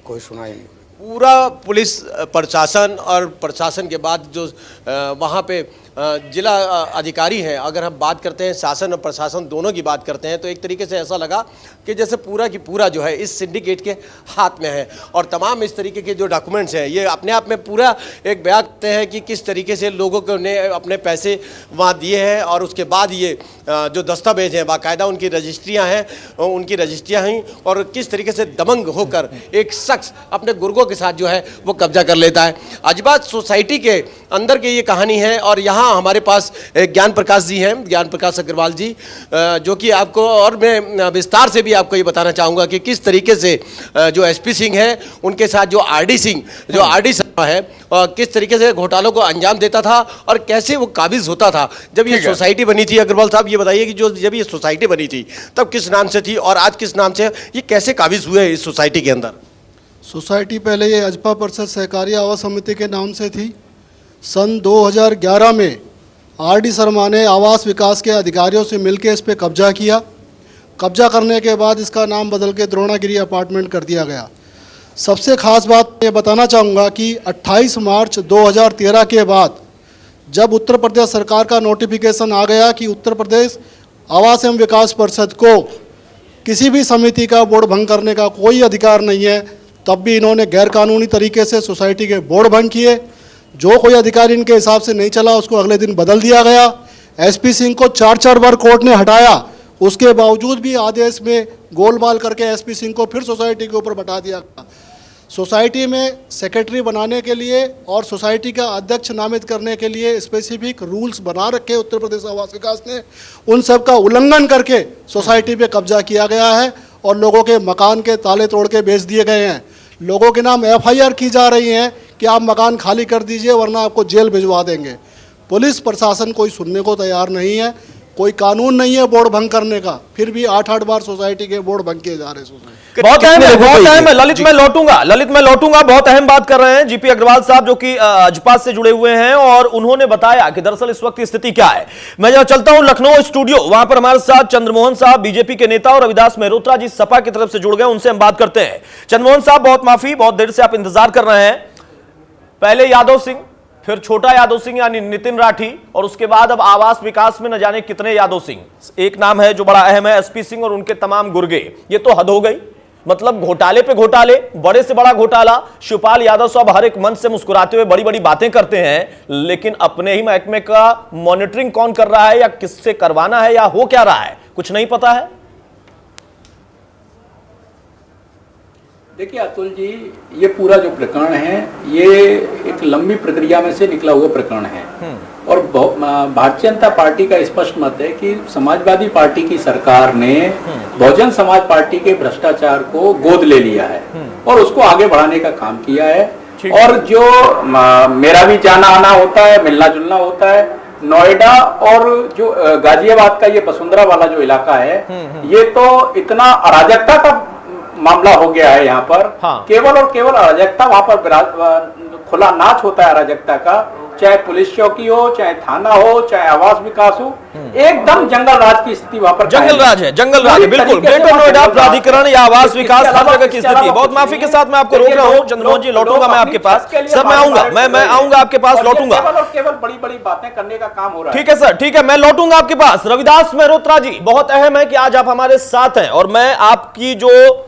कोई सुनाई नहीं हो रही। पूरा पुलिस प्रशासन और प्रशासन के बाद जो वहाँ पे जिला अधिकारी हैं, अगर हम बात करते हैं शासन और प्रशासन दोनों की बात करते हैं तो एक तरीके से ऐसा लगा कि जैसे पूरा की पूरा जो है इस सिंडिकेट के हाथ में है। और तमाम इस तरीके के जो डॉक्यूमेंट्स हैं ये अपने आप में पूरा एक बयान करते हैं कि किस तरीके से लोगों को ने अपने पैसे वहाँ दिए हैं और उसके बाद ये जो दस्तावेज हैं बाकायदा उनकी रजिस्ट्रियाँ हैं, उनकी रजिस्ट्रियाँ हैं और किस तरीके से दबंग होकर एक शख्स अपने गुर्गों के साथ जो है वो कब्जा कर लेता है। अजबात सोसाइटी के अंदर की ये कहानी है और यहाँ हमारे पास ज्ञान प्रकाश जी हैं, ज्ञान प्रकाश अग्रवाल जी, जो कि आपको और मैं विस्तार से भी आपको ये बताना चाहूँगा कि किस तरीके से जो एसपी सिंह है उनके साथ जो आरडी सिंह, जो आरडी शर्मा है, किस तरीके से घोटालों को अंजाम देता था और कैसे वो काबिज होता था जब ये सोसाइटी बनी थी। अग्रवाल साहब ये बताइए कि जो जब ये सोसाइटी बनी थी तब किस नाम से थी और आज किस नाम से, ये कैसे काबिज हुए इस सोसाइटी के अंदर? सोसाइटी पहले ये अजपा परिषद सहकारी आवास समिति के नाम से थी। सन 2011 में आरडी शर्मा ने आवास विकास के अधिकारियों से मिलकर इस पर कब्जा किया। कब्जा करने के बाद इसका नाम बदल के द्रोणागिरी अपार्टमेंट कर दिया गया। सबसे खास बात ये बताना चाहूँगा कि 28 मार्च 2013 के बाद जब उत्तर प्रदेश सरकार का नोटिफिकेशन आ गया कि उत्तर प्रदेश आवास एवं विकास परिषद को किसी भी समिति का बोर्ड भंग करने का कोई अधिकार नहीं है, तब भी इन्होंने गैरकानूनी तरीके से सोसाइटी के बोर्ड भंग किए। जो कोई अधिकारी इनके हिसाब से नहीं चला उसको अगले दिन बदल दिया गया। एसपी सिंह को 4 बार कोर्ट ने हटाया, उसके बावजूद भी आदेश में गोलमाल करके एसपी सिंह को फिर सोसाइटी के ऊपर बैठा दिया गया। सोसाइटी में सेक्रेटरी बनाने के लिए और सोसाइटी का अध्यक्ष नामित करने के लिए स्पेसिफिक रूल्स बना रखे उत्तर प्रदेश आवास विकास ने, उन सब का उल्लंघन करके सोसाइटी पे कब्जा किया गया है और लोगों के मकान के ताले तोड़ के बेच दिए गए हैं। लोगों के नाम एफआईआर की जा रही है कि आप मकान खाली कर दीजिए वरना आपको जेल भिजवा देंगे। पुलिस प्रशासन कोई सुनने को तैयार नहीं है, कोई कानून नहीं है बोर्ड भंग करने का, फिर भी 8 बार सोसाइटी के बोर्ड भंग किए जा रहे हैं। बहुत अहम है ललित, मैं लौटूंगा। बहुत अहम बात कर रहे हैं जीपी अग्रवाल साहब जो कि अजपा से जुड़े हुए हैं और उन्होंने बताया कि दरअसल इस वक्त की स्थिति क्या है। मैं जब चलता हूं लखनऊ स्टूडियो, वहां पर हमारे साथ चंद्रमोहन साहब बीजेपी के नेता और रविदास मेहरोत्रा जी सपा की तरफ से जुड़ गए, उनसे हम बात करते हैं। चंद्रमोहन साहब बहुत माफी, बहुत देर से आप इंतजार कर रहे हैं। पहले यादव सिंह, फिर छोटा यादव सिंह यानी नितिन राठी और उसके बाद अब आवास विकास में न जाने कितने यादव सिंह। एक नाम है जो बड़ा अहम है, एसपी सिंह और उनके तमाम गुर्गे। ये तो हद हो गई, मतलब घोटाले पे घोटाले, बड़े से बड़ा घोटाला। शिवपाल यादव साहब हर एक मंच से मुस्कुराते हुए बड़ी बड़ी बातें करते हैं, लेकिन अपने ही महकमे का मॉनिटरिंग कौन कर रहा है या किससे करवाना है या हो क्या रहा है कुछ नहीं पता है। देखिए अतुल जी, ये पूरा जो प्रकरण है ये एक लंबी प्रक्रिया में से निकला हुआ प्रकरण है और भारतीय जनता पार्टी का स्पष्ट मत है कि समाजवादी पार्टी की सरकार ने बहुजन समाज पार्टी के भ्रष्टाचार को गोद ले लिया है और उसको आगे बढ़ाने का काम किया है। और जो मेरा भी जाना आना होता है, मिलना जुलना होता है, नोएडा और जो गाजियाबाद का ये वसुंधरा वाला जो इलाका है, ये तो इतना अराजकता का मामला हो गया है यहाँ पर। केवल और केवल अराजकता वहां पर खुला नाच होता है अराजकता का, चाहे पुलिस चौकी हो, चाहे थाना हो, चाहे आवास विकास हो, एकदम जंगल राज की स्थिति वहां पर जंगल राज है, जंगल राज है, बिल्कुल। ग्रेटर नोएडा प्राधिकरण या आवास विकास हर जगह की स्थिति है। बहुत माफी के साथ मैं आपको रोक रहा हूँ चंद्रमोहन जी, लौटूंगा मैं आपके पास सर, मैं आऊंगा, मैं आऊंगा आपके पास, लौटूंगा। केवल बड़ी बड़ी बातें करने का काम हो रहा है। ठीक है सर, ठीक है, मैं लौटूंगा आपके पास। रविदास मेहरोत्रा जी, बहुत अहम है कि आज आप हमारे साथ हैं और मैं आपकी जो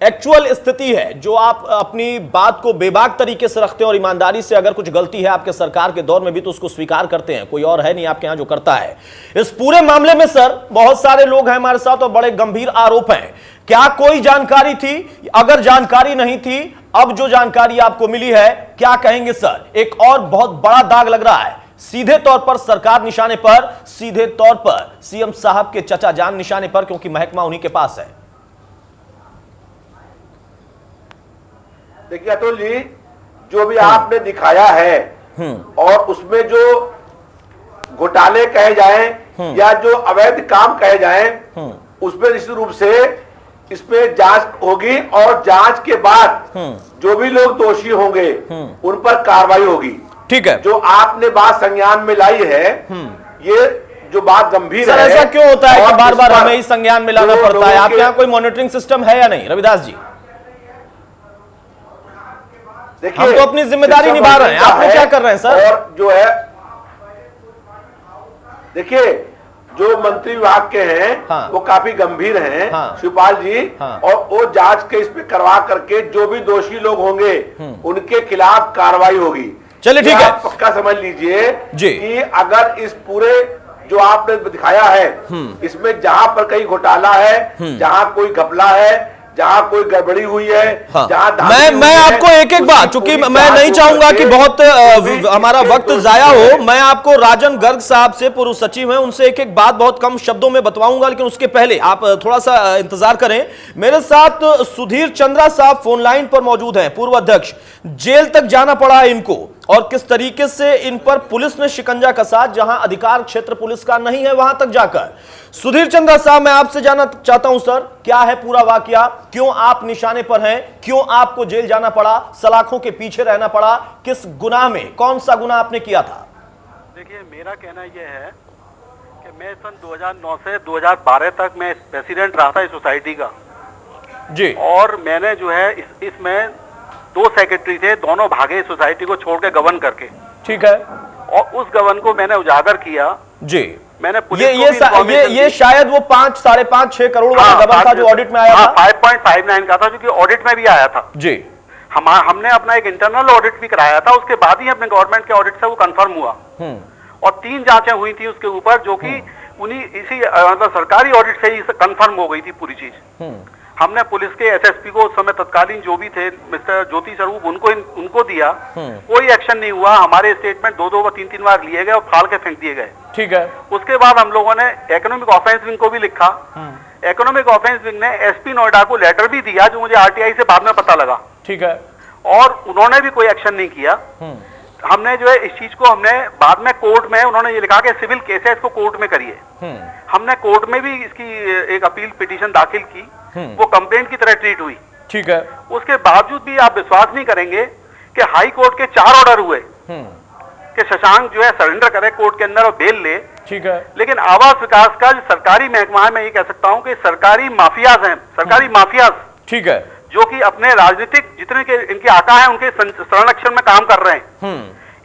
एक्चुअल स्थिति है, जो आप अपनी बात को बेबाक तरीके से रखते हैं और ईमानदारी से, अगर कुछ गलती है आपके सरकार के दौर में भी तो उसको स्वीकार करते हैं, कोई और है नहीं आपके यहां जो करता है। इस पूरे मामले में सर बहुत सारे लोग हैं हमारे साथ और बड़े गंभीर आरोप हैं। क्या कोई जानकारी थी? अगर जानकारी नहीं थी, अब जो जानकारी आपको मिली है, क्या कहेंगे सर? एक और बहुत बड़ा दाग लग रहा है, सीधे तौर पर सरकार निशाने पर, सीधे तौर पर सीएम साहब के चचा जान निशाने पर, क्योंकि महकमा उन्हीं के पास है। देखिए अतुल जी, जो भी आपने दिखाया है और उसमें जो घोटाले कहे जाएं या जो अवैध काम कहे जाएं, उसमें निश्चित रूप से इसमें जांच होगी और जांच के बाद जो भी लोग दोषी होंगे उन पर कार्रवाई होगी। ठीक है, जो आपने बात संज्ञान में लाई है, ये जो बात गंभीर है। ऐसा क्यों होता है कि बार बार हमें इस संज्ञान में लाना पड़ता है? आपके यहाँ कोई मॉनिटरिंग सिस्टम है या नहीं रविदास जी? हम तो अपनी जिम्मेदारी निभा रहे हैं, आप लोग क्या कर रहे हैं सर? और जो है, देखिए जो मंत्री विभाग के हैं वो काफी गंभीर हैं शिवपाल जी, और वो जांच के इस पे करवा करके जो भी दोषी लोग होंगे उनके खिलाफ कार्रवाई होगी। चलिए ठीक है, पक्का समझ लीजिए कि अगर इस पूरे जो आपने दिखाया है इसमें जहां पर कहीं घोटाला है, जहां कोई घपला है, जहां कोई गड़बड़ी हुई है, जहां मैं आपको एक एक बात, चूंकि मैं नहीं चाहूंगा कि बहुत हमारा वक्त जाया हो, मैं आपको राजन गर्ग साहब से, पूर्व सचिव हैं, उनसे एक एक बात बहुत कम शब्दों में बतवाऊंगा, लेकिन उसके पहले आप थोड़ा सा इंतजार करें। मेरे साथ सुधीर चंद्रा साहब फोन लाइन पर मौजूद हैं, पूर्व अध्यक्ष। जेल तक जाना पड़ा है इनको और किस तरीके से इन पर पुलिस ने शिकंजा कसा, जहां अधिकार क्षेत्र पुलिस का नहीं है वहां तक जाकर। सुधीर चंद्रा साहब, मैं आपसे जानना चाहता हूं सर, क्या है पूरा वाकया? क्यों आप निशाने पर हैं? क्यों आपको जेल जाना पड़ा, सलाखों के पीछे रहना पड़ा? किस गुनाह में, कौन सा गुनाह आपने किया था? देखिए, मेरा कहना यह है कि मैं सन 2009 से 2012 तक मैं प्रेसिडेंट रहा था इस सोसाइटी का जी, और मैंने जो है इसमें 2 सेक्रेटरी थे, दोनों भागे इस सोसाइटी को छोड़ के गवर्न करके। ठीक है, और उस गवर्न को मैंने उजागर किया जी। मैंने ये शायद वो 5, 5.5, 6 करोड़ वाला गवर्न था जो ऑडिट में आया था। 5.59 का था, जो कि ऑडिट में भी आया था जी। हमने अपना एक इंटरनल ऑडिट भी कराया था, उसके बाद ही अपने गवर्नमेंट के ऑडिट से वो कंफर्म हुआ और 3 जांचें हुई थी उसके ऊपर, जो कि उन्हीं इसी मतलब सरकारी ऑडिट से ही कंफर्म हो गई थी पूरी चीज। हमने पुलिस के एसएसपी को उस समय तत्कालीन जो भी थे मिस्टर ज्योति स्वरूप, उनको दिया, कोई एक्शन नहीं हुआ। हमारे स्टेटमेंट 2-2 व 3-3 बार लिए गए और फाड़ के फेंक दिए गए। ठीक है, उसके बाद हम लोगों ने इकोनॉमिक ऑफेंस विंग को भी लिखा। इकोनॉमिक ऑफेंस विंग ने एसपी नोएडा को लेटर भी दिया, जो मुझे आरटीआई से बाद में पता लगा। ठीक है, और उन्होंने भी कोई एक्शन नहीं किया। हमने जो है इस चीज को हमने बाद में कोर्ट में, उन्होंने ये लिखा कि सिविल केस है, इसको कोर्ट में करिए। हमने कोर्ट में भी इसकी एक अपील पिटीशन दाखिल की, वो कंप्लेंट की तरह ट्रीट हुई। ठीक है, उसके बावजूद भी आप विश्वास नहीं करेंगे कि हाई कोर्ट के 4 ऑर्डर हुए कि शशांक जो है सरेंडर करे कोर्ट के अंदर और बेल ले। ठीक है, लेकिन आवास विकास का जो सरकारी महकमा है, मैं ये कह सकता हूं कि सरकारी माफियाज हैं, सरकारी माफियाज। ठीक है, जो कि अपने राजनीतिक जितने के इनके आका हैं उनके संरक्षण में काम कर रहे हैं।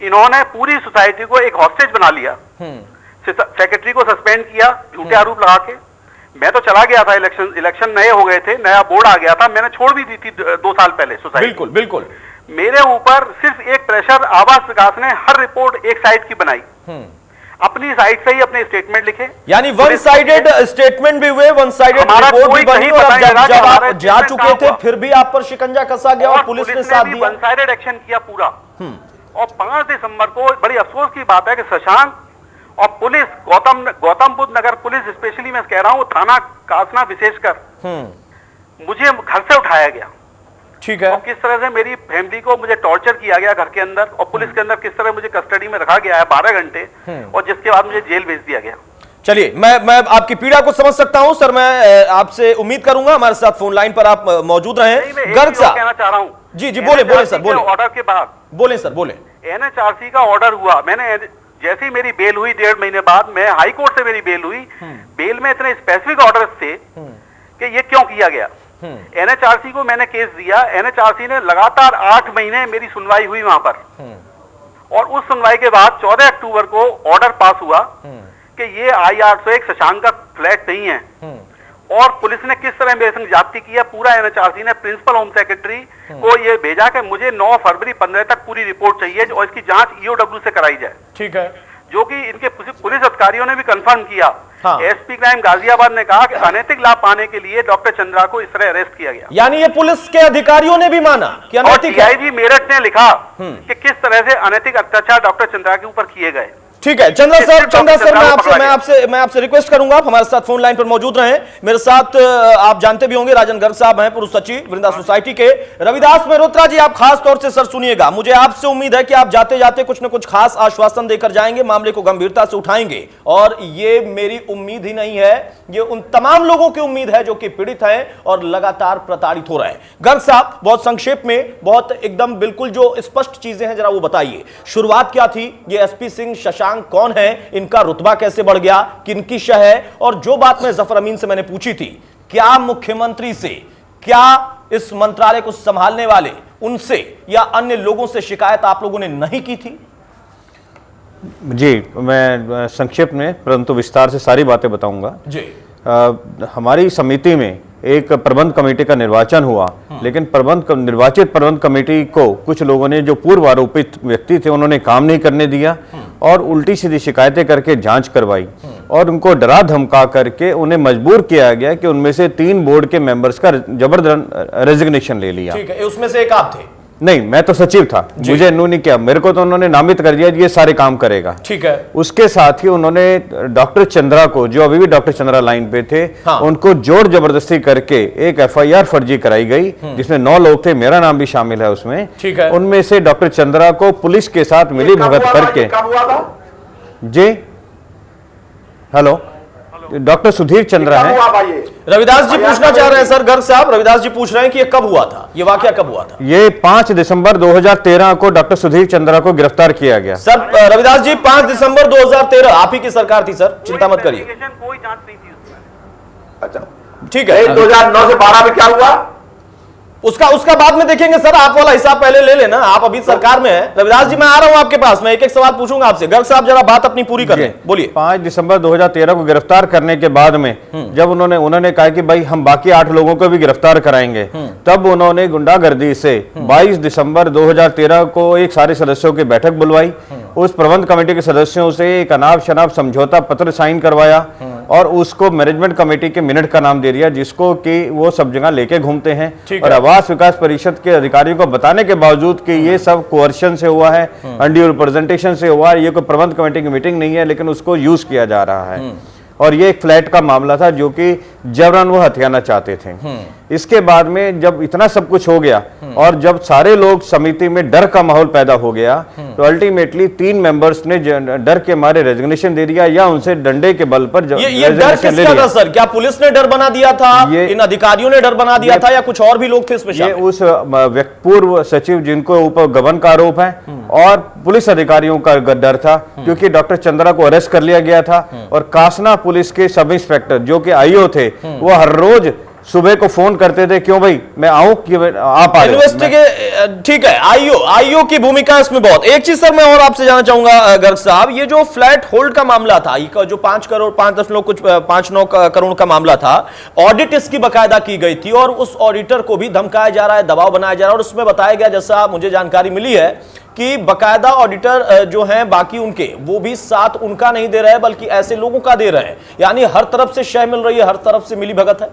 इन्होंने पूरी सोसाइटी को एक हॉस्टेज बना लिया। सेक्रेटरी को सस्पेंड किया झूठे आरोप लगा के। मैं तो चला गया था, इलेक्शन नए हो गए थे, नया बोर्ड आ गया था, मैंने छोड़ भी दी थी 2 साल पहले सोसाइटी। बिल्कुल बिल्कुल। मेरे ऊपर सिर्फ एक प्रेशर आवास विकास ने हर रिपोर्ट एक साइड की बनाई, अपनी साइड से ही अपने स्टेटमेंट लिखे, यानी वन साइडेड स्टेटमेंट भी हुए, वन साइडेड रिपोर्ट भी बनी, और जब आप जा चुके थे फिर भी आप पर शिकंजा कसा गया और पुलिस ने साथ दिया, वन साइडेड एक्शन किया पूरा। और 5 दिसंबर को बड़ी अफसोस की बात है कि शशांक और पुलिस, गौतम बुद्ध नगर पुलिस स्पेशली मैं कह रहा हूं, थाना कासना विशेषकर, मुझे घर से उठाया गया। ठीक है, और किस तरह से मेरी फैमिली को मुझे टॉर्चर किया गया घर के अंदर, और पुलिस के अंदर किस तरह मुझे कस्टडी में रखा गया है 12 घंटे, और जिसके बाद मुझे जेल भेज दिया गया। चलिए, मैं आपकी पीड़ा को समझ सकता हूं सर। मैं आपसे उम्मीद करूंगा हमारे साथ फोन लाइन पर आप मौजूद रहें। गर्ग साहब कहना चाह रहा हूं। जी बोले सर, बोले। ऑर्डर के बाद बोले सर, बोले। NHRC का ऑर्डर हुआ, मैंने जैसे ही मेरी बेल हुई 1.5 महीने बाद, मैं हाई कोर्ट से मेरी बेल हुई। बेल में इतने स्पेसिफिक ऑर्डर्स थे कि ये क्यों किया गया। NHRC को मैंने केस दिया। NHRC ने लगातार 8 महीने मेरी सुनवाई हुई वहां पर, और उस सुनवाई के बाद 14 अक्टूबर को ऑर्डर पास हुआ कि ये I-801 शशांक का फ्लैट नहीं है। और पुलिस ने किस तरह मेरे संग जाति किया, पूरा NHRC ने प्रिंसिपल होम सेक्रेटरी को ये भेजा कि मुझे 9 फरवरी 15 तक पूरी रिपोर्ट चाहिए और इसकी जांच EOW से कराई जाए। ठीक है। जो कि इनके पुलिस अधिकारियों ने भी कंफर्म किया। हाँ। SP क्राइम गाजियाबाद ने कहा कि अनैतिक लाभ पाने के लिए डॉक्टर चंद्रा को इस तरह अरेस्ट किया गया। यानी ये पुलिस के अधिकारियों ने भी माना कि अनैतिक है। DIG मेरठ ने लिखा कि किस तरह से अनैतिक अत्याचार डॉक्टर चंद्रा के ऊपर किए गए। ठीक है चंद्रा सर, मैं आपसे रिक्वेस्ट करूंगा आप हमारे साथ फोन लाइन पर मौजूद रहें। मेरे साथ आप जानते भी होंगे राजन गर्ग साहब हैं, पूर्व सचिव वृंदा सोसाइटी के। रविदास मेहरोत्रा जी, आप खास तौर से सर सुनिएगा, मुझे आपसे उम्मीद है कि आप जाते जाते कुछ न कुछ खास आश्वासन देकर जाएंगे, मामले को गंभीरता से उठाएंगे। और ये मेरी उम्मीद ही नहीं है, ये उन तमाम लोगों की उम्मीद है जो कि पीड़ित हैं और लगातार प्रताड़ित हो रहे हैं। गर्ग साहब, बहुत संक्षेप में, बहुत एकदम बिल्कुल जो स्पष्ट चीजें हैं जरा वो बताइए। शुरुआत क्या थी, ये SP सिंह शशांक कौन है, इनका रुतबा कैसे बढ़ गया, किनकी शह है, और जो बात मैं जफर अमीन से मैंने पूछी थी, क्या मुख्यमंत्री से, क्या इस मंत्रालय को संभालने वाले उनसे या अन्य लोगों से शिकायत आप लोगों ने नहीं की थी? जी, मैं संक्षेप में परंतु विस्तार से सारी बातें बताऊंगा। जी। हमारी समिति में एक प्रबंध कमेटी का निर्वाचन हुआ, लेकिन निर्वाचित प्रबंध कमेटी को कुछ लोगों ने, जो पूर्व आरोपित व्यक्ति थे, उन्होंने काम नहीं करने दिया और उल्टी सीधी शिकायतें करके जांच करवाई और उनको डरा धमका करके उन्हें मजबूर किया गया कि उनमें से 3 बोर्ड के मेंबर्स का जबरदस्त रेजिग्नेशन ले लिया। ठीक है, उसमें से एक आप थे? नहीं, मैं तो सचिव था, मुझे इन्होंने किया, मेरे को तो उन्होंने नामित कर दिया ये सारे काम करेगा। ठीक है। उसके साथ ही उन्होंने डॉक्टर चंद्रा को, जो अभी भी डॉक्टर चंद्रा लाइन पे थे, हाँ। उनको जोर जबरदस्ती करके एक FIR फर्जी कराई गई, जिसमें 9 लोग थे, मेरा नाम भी शामिल है उसमें। ठीक है। उनमें से डॉक्टर चंद्रा को पुलिस के साथ मिली भगत करके, जी हेलो, डॉक्टर सुधीर चंद्रा है। रविदास जी पूछना चाह रहे हैं सर, गर्ग साहब, रविदास जी पूछ रहे हैं कि ये कब हुआ था, ये वाकया कब हुआ था? ये 5 दिसंबर 2013 को डॉक्टर सुधीर चंद्रा को गिरफ्तार किया गया। सर रविदास जी, 5 दिसंबर 2013 आप ही की सरकार थी सर, चिंता मत करिए। कोई जांच नहीं थी उसमें। अच्छा, ठीक है। 2009 से 12 में क्या हुआ? उसका बाद में देखेंगे सर, आप वाला हिसाब पहले ले लेना, आप अभी सरकार में है। रविदास जी, मैं आ रहा हूं आपके पास, मैं एक एक सवाल पूछूंगा आपसे। गर्ग साहब जरा बात अपनी पूरी कर लें, बोलिए। 5 दिसंबर 2013 को गिरफ्तार करने के बाद में जब उन्होंने कहा कि भाई हम बाकी 8 लोगों को भी गिरफ्तार कराएंगे, तब उन्होंने गुंडागर्दी से 22 दिसंबर 2013 को एक सारे सदस्यों की बैठक बुलवाई, उस प्रबंध कमेटी के सदस्यों से एक अनाप शनाप समझौता पत्र साइन करवाया और उसको मैनेजमेंट कमेटी के मिनट का नाम दे दिया, जिसको कि वो सब जगह लेके घूमते हैं। और आवास विकास परिषद के अधिकारियों को बताने के बावजूद कि ये सब कोअर्शन से हुआ है, अनड्यू रिप्रेजेंटेशन से हुआ है, ये कोई प्रबंध कमेटी की मीटिंग नहीं है, लेकिन उसको यूज किया जा रहा है। और ये एक फ्लैट का मामला था जो कि जबरन वो हथियाना चाहते थे। इसके बाद में जब इतना सब कुछ हो गया और जब सारे लोग समिति में डर का माहौल पैदा हो गया, तो अल्टीमेटली 3 मेंबर्स ने डर के मारे रेजिग्नेशन दे दिया या उनसे डंडे के बल पर ये डर किसका था सर? क्या पुलिस ने डर बना दिया था, इन अधिकारियों ने डर बना दिया था, या कुछ और भी लोग थे इसमें शामिल? उस पूर्व सचिव जिनको ऊपर गबन का आरोप है और पुलिस अधिकारियों का डर था, क्योंकि डॉक्टर चंद्रा को अरेस्ट कर लिया गया था और कासना पुलिस के सब इंस्पेक्टर जो कि IO थे, वो हर रोज सुबह को फोन करते थे, क्यों भाई मैं आऊं कि आप आ इन्वेस्टिगेट। ठीक है, आईओ की भूमिका इसमें बहुत। एक चीज सर मैं और आपसे जानना चाहूंगा गर्ग साहब, ये जो फ्लैट होल्ड का मामला था, ये जो 5.9 करोड़ का मामला था, ऑडिट इसकी बकायदा की गई थी और उस ऑडिटर को भी धमकाया जा रहा है, दबाव बनाया जा रहा है, और उसमें बताया गया, जैसा मुझे जानकारी मिली है, कि बकायदा ऑडिटर जो हैं बाकी उनके, वो भी साथ उनका नहीं दे रहे हैं बल्कि ऐसे लोगों का दे रहे हैं। यानी हर तरफ से शय मिल रही है, हर तरफ से मिली भगत है।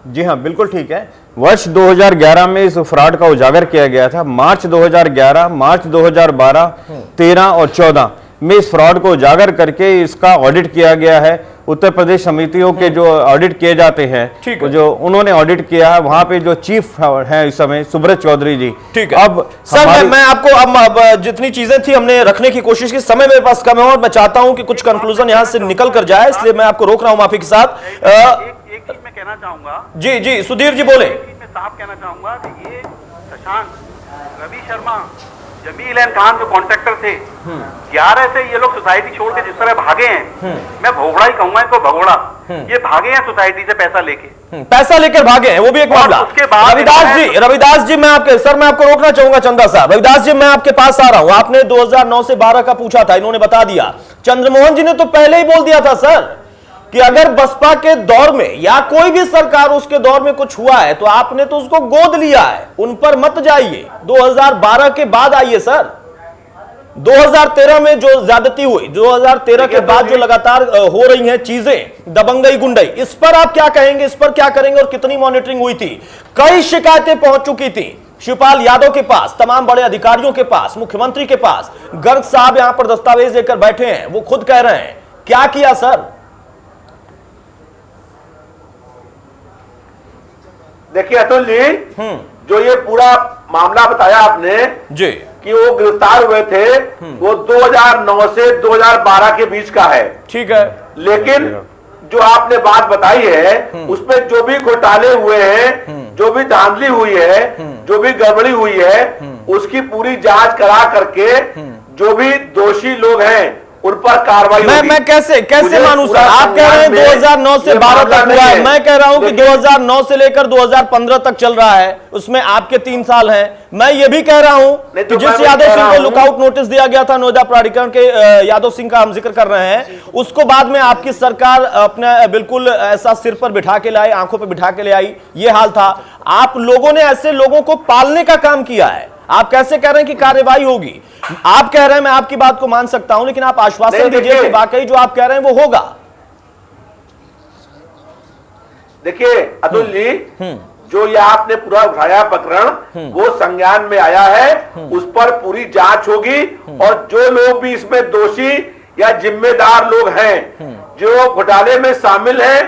जी हाँ, बिल्कुल ठीक है। वर्ष 2011 में इस फ्रॉड का उजागर किया गया था। मार्च 2011, मार्च 2012, 13 और 14 में इस फ्रॉड को उजागर करके इसका ऑडिट किया गया है। उत्तर प्रदेश समितियों के जो ऑडिट किए जाते हैं, वो जो उन्होंने ऑडिट किया है, वहां पे जो चीफ है इस समय सुब्रत चौधरी जी। ठीक है। अब सर मैं आपको अब जितनी चीजें थी हमने रखने की कोशिश की, समय मेरे पास कम है और मैं चाहता हूं कि कुछ कंक्लूजन यहां से निकल कर जाए, इसलिए मैं आपको रोक रहा हूं माफी के साथ। एक चीज मैं कहना चाहूंगा। जी जी सुधीर जी बोले। मैं साफ कहना चाहूंगा कि ये शशांक, रवि शर्मा, जमील एंड खान जो कॉन्ट्रैक्टर थे, 11 से ये लोग सोसाइटी छोड़ के जिस तरह भागे हैं, मैं भगोड़ा ही कहूंगा इनको, भगोड़ा। ये भागे हैं सोसाइटी से पैसा लेकर भागे हैं, वो भी एक मामला। उसके बाद रविदास जी मैं आपको रोकना चाहूंगा। चंदा साहब, रविदास जी मैं आपके पास आ रहा हूं। आपने 2009 से 12 का पूछा था, इन्होंने बता दिया। चंद्रमोहन जी ने तो पहले ही बोल दिया था सर कि अगर बसपा के दौर में या कोई भी सरकार उसके दौर में कुछ हुआ है तो आपने तो उसको गोद लिया है, उन पर मत जाइए, 2012 के बाद आइए सर। 2013 में जो ज्यादती हुई, 2013 के बाद जो लगातार हो रही हैं चीजें, दबंगई गुंडई, इस पर आप क्या कहेंगे, इस पर क्या करेंगे और कितनी मॉनिटरिंग हुई थी? कई शिकायतें पहुंच चुकी थी शिवपाल यादव के पास, तमाम बड़े अधिकारियों के पास, मुख्यमंत्री के पास। गर्ग साहब यहां पर दस्तावेज लेकर बैठे हैं, वो खुद कह रहे हैं। क्या किया सर? देखिए अतुल जी, जो ये पूरा मामला बताया आपने जी कि वो गिरफ्तार हुए थे, वो 2009 से 2012 के बीच का है। ठीक है। लेकिन जो आपने बात बताई है उसमें जो भी घोटाले हुए हैं, जो भी धांधली हुई है, जो भी गड़बड़ी हुई है, उसकी पूरी जांच करा करके जो भी दोषी लोग हैं उन पर कार्रवाई होगी। मैं कैसे मानूं सर? आप कह रहे हैं 2009 से 12 तक हुआ है, मैं कह रहा हूं कि 2009 से लेकर 2015 तक चल रहा है, उसमें आपके 3 साल हैं। मैं ये भी कह रहा हूं कि जिस यादव सिंह को लुकआउट नोटिस दिया गया था नोएडा प्राधिकरण के, यादव सिंह का हम जिक्र कर रहे हैं, उसको बाद में आपकी सरकार अपने बिल्कुल ऐसा सिर पर बिठा के लाई, आंखों पर बिठा के ले आई, ये हाल था। आप लोगों ने ऐसे लोगों को पालने का काम किया है। आप कैसे कह रहे हैं कि कार्रवाई होगी? आप कह रहे हैं, मैं आपकी बात को मान सकता हूं, लेकिन आप आश्वासन दीजिए कि वाकई जो आप कह रहे हैं वो होगा। देखिए अतुल जी, जो ये आपने पूरा उठाया प्रकरण, वो संज्ञान में आया है, उस पर पूरी जांच होगी और जो लोग भी इसमें दोषी या जिम्मेदार लोग हैं, जो घोटाले में शामिल हैं,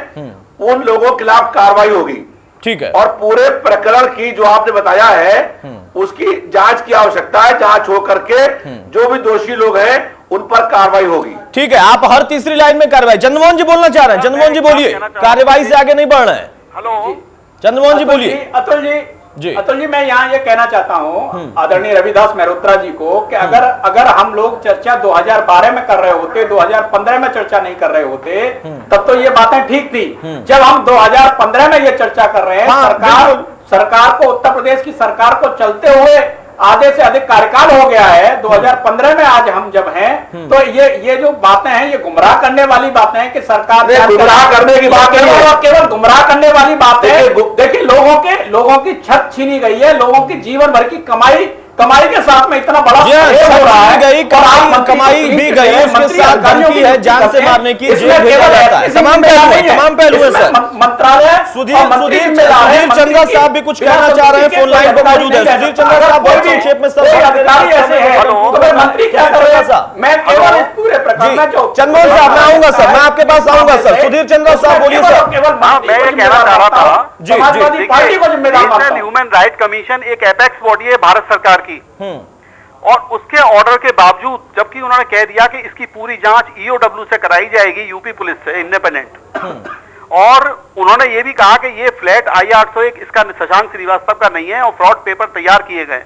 उन लोगों के खिलाफ कार्रवाई होगी। ठीक है। और पूरे प्रकरण की जो आपने बताया है उसकी जांच की आवश्यकता है। जांच हो करके जो भी दोषी लोग हैं उन पर कार्रवाई होगी। ठीक है। आप हर तीसरी लाइन में कार्रवाई। चंद्रमोहन जी बोलना चाह रहे हैं, चंद्रमोहन जी बोलिए। कार्रवाई से आगे नहीं बढ़ रहे हैं। हेलो चंद्रमोहन जी बोलिए। अतुल जी मैं यहाँ ये कहना चाहता हूँ आदरणीय रविदास मेहरोत्रा जी को कि अगर हम लोग चर्चा 2012 में कर रहे होते, 2015 में चर्चा नहीं कर रहे होते, तब तो ये बातें ठीक थी। जब हम 2015 में ये चर्चा कर रहे हैं, सरकार को, उत्तर प्रदेश की सरकार को चलते हुए आधे से अधिक कार्यकाल हो गया है, 2015 में आज हम जब हैं, तो ये जो बातें हैं ये गुमराह करने वाली बातें हैं कि सरकार गुमराह करने की बात नहीं है, केवल गुमराह करने वाली बात है। देखिए लोगों की छत छीनी गई है, लोगों की जीवन भर की कमाई के साथ में इतना बड़ा हो रहा है, कमाई भी गई, उसके साथ धमकी है जान से मारने की, जेल भेजा जाता है, तमाम पहलू है सर। मंत्रालय सुधीर चंद्रा साहब भी कुछ कहना चाह रहे हैं, फोन लाइन पर मौजूद है। सुधीर चंद्रा साहब बहुत संक्षेप में मंत्री क्या कर रहे हैं? मैं केवल इस पूरे प्रकरण में जो चंद्रमोहन साहब, मैं आऊंगा सर, मैं आपके पास आऊंगा सर। सुधीर चंद्रा साहब बोलिए सर। मैं ये कहना चाह रहा था, समाजवादी पार्टी को जिम्मेदार मानता हूं। ह्यूमन राइट कमीशन एक एपेक्स बॉडी है भारत सरकार की, और उसके ऑर्डर के बावजूद, जबकि उन्होंने कह दिया कि इसकी पूरी जांच ईओडब्ल्यू से कराई जाएगी, यूपी पुलिस से इंडिपेंडेंट, और उन्होंने ये भी कहा कि ये फ्लैट I-801 इसका शशांक श्रीवास्तव का नहीं है और फ्रॉड पेपर तैयार किए गए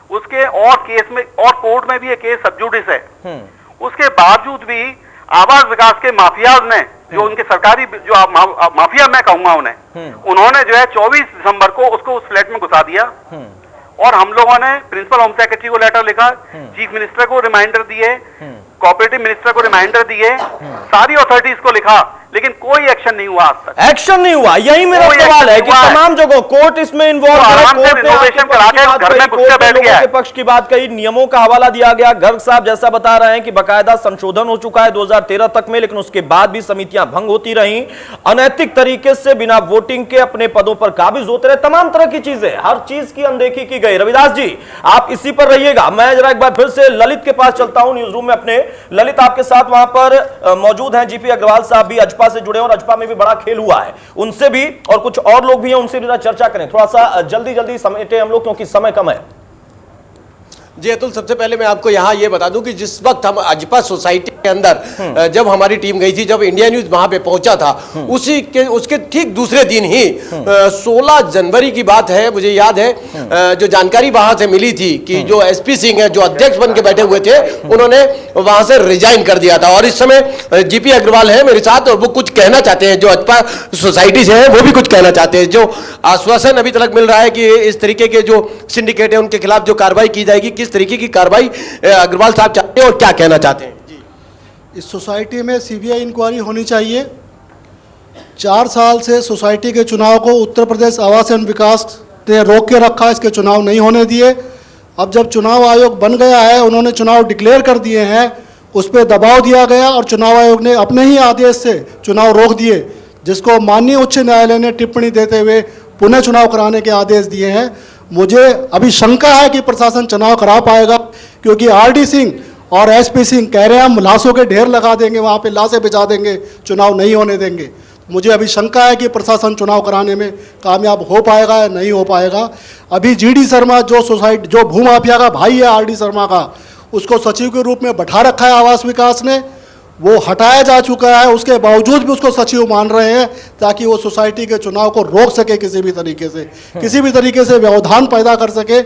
उसके, और केस में और कोर्ट में भी ये केस सब जुडिस है। उसके बावजूद भी आवास विकास के माफियाज ने, जो उनके सरकारी जो माफिया मैं कहूंगा उन्हें, उन्होंने जो है 24 दिसंबर को उसको उस फ्लैट में घुसा दिया, और हम लोगों ने प्रिंसिपल होम सेक्रेटरी को लेटर लिखा, चीफ मिनिस्टर को रिमाइंडर दिए, कोऑपरेटिव मिनिस्टर को रिमाइंडर दिए, सारी अथॉरिटीज को लिखा, लेकिन कोई एक्शन नहीं हुआ आज तक। एक्शन नहीं हुआ, यही मेरा सवाल है कि तमाम जगहों कोर्ट इसमें इन्वॉल्व है, लोगों के पक्ष की बात कही, नियमों का हवाला दिया गया। गर्ग साहब जैसा बता रहे हैं कि बकायदा संशोधन हो चुका है 2013 तक में, लेकिन उसके बाद भी समितियां भंग होती रही, अनैतिक तरीके से बिना वोटिंग के अपने पदों पर काबिज होते रहे, तमाम तरह की चीजें, हर चीज की अनदेखी की गई। रविदास जी आप इसी पर रहिएगा, मैं जरा एक बार फिर से ललित के पास चलता हूं न्यूज रूम में अपने। ललित आपके साथ वहां पर मौजूद हैं जीपी अग्रवाल साहब भी अजपा से जुड़े और अजपा में भी बड़ा खेल हुआ है, उनसे भी और कुछ और लोग भी हैं, उनसे भी चर्चा करें। थोड़ा सा जल्दी समेटे हम लोग क्योंकि समय कम है। जी अतुल, सबसे पहले मैं आपको यहाँ ये बता दूं कि जिस वक्त हम अजपा सोसाइटी के अंदर जब हमारी टीम गई थी, जब इंडिया न्यूज वहां पे पहुंचा था, उसके ठीक दूसरे दिन ही 16 जनवरी की बात है, मुझे याद है, जो जानकारी वहां से मिली थी कि जो एसपी सिंह है, जो अध्यक्ष बन के बैठे हुए थे, उन्होंने वहां से रिजाइन कर दिया था। और इस समय जीपी अग्रवाल है मेरे साथ और वो कुछ कहना चाहते हैं, जो अजपा सोसाइटी से है वो भी कुछ कहना चाहते हैं। जो आश्वासन अभी तक मिल रहा है कि इस तरीके के जो सिंडिकेट है उनके खिलाफ जो कार्रवाई की जाएगी, किस तरीके की कार्रवाई अग्रवाल साहब चाहते हैं और क्या कहना चाहते हैं? जी, इस सोसाइटी में सीबीआई इंक्वायरी होनी चाहिए। 4 साल से सोसाइटी के चुनाव को उत्तर प्रदेश आवास एवं विकास ने रोक के रखा, इसके चुनाव नहीं होने दिए। अब जब चुनाव आयोग बन गया है, उन्होंने चुनाव डिक्लेयर कर दिए हैं, उस पर दबाव दिया गया और चुनाव आयोग ने अपने ही आदेश से चुनाव रोक दिए, जिसको माननीय उच्च न्यायालय ने टिप्पणी देते हुए पुनः चुनाव कराने के आदेश दिए हैं। मुझे अभी शंका है कि प्रशासन चुनाव करा पाएगा, क्योंकि आरडी सिंह और एसपी सिंह कह रहे हैं हम लाशों के ढेर लगा देंगे, वहाँ पे लाशें बिछा देंगे, चुनाव नहीं होने देंगे। मुझे अभी शंका है कि प्रशासन चुनाव कराने में कामयाब हो पाएगा या नहीं हो पाएगा। अभी जीडी शर्मा जो भूमाफिया का भाई है आरडी शर्मा का, उसको सचिव के रूप में बैठा रखा है आवास विकास ने, वो हटाया जा चुका है, उसके बावजूद भी उसको सचिव मान रहे हैं ताकि वो सोसाइटी के चुनाव को रोक सके, किसी भी तरीके से व्यवधान पैदा कर सके।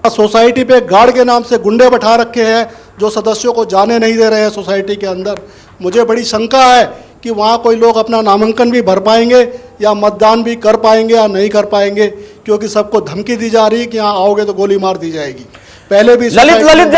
सोसाइटी पे गार्ड के नाम से गुंडे बैठा रखे हैं जो सदस्यों को जाने नहीं दे रहे हैं सोसाइटी के अंदर। मुझे बड़ी शंका है कि वहाँ कोई लोग अपना नामांकन भी भर पाएंगे या मतदान भी कर पाएंगे या नहीं कर पाएंगे, क्योंकि सबको धमकी दी जा रही है कि यहाँ आओगे तो गोली मार दी जाएगी। पहले भी ललित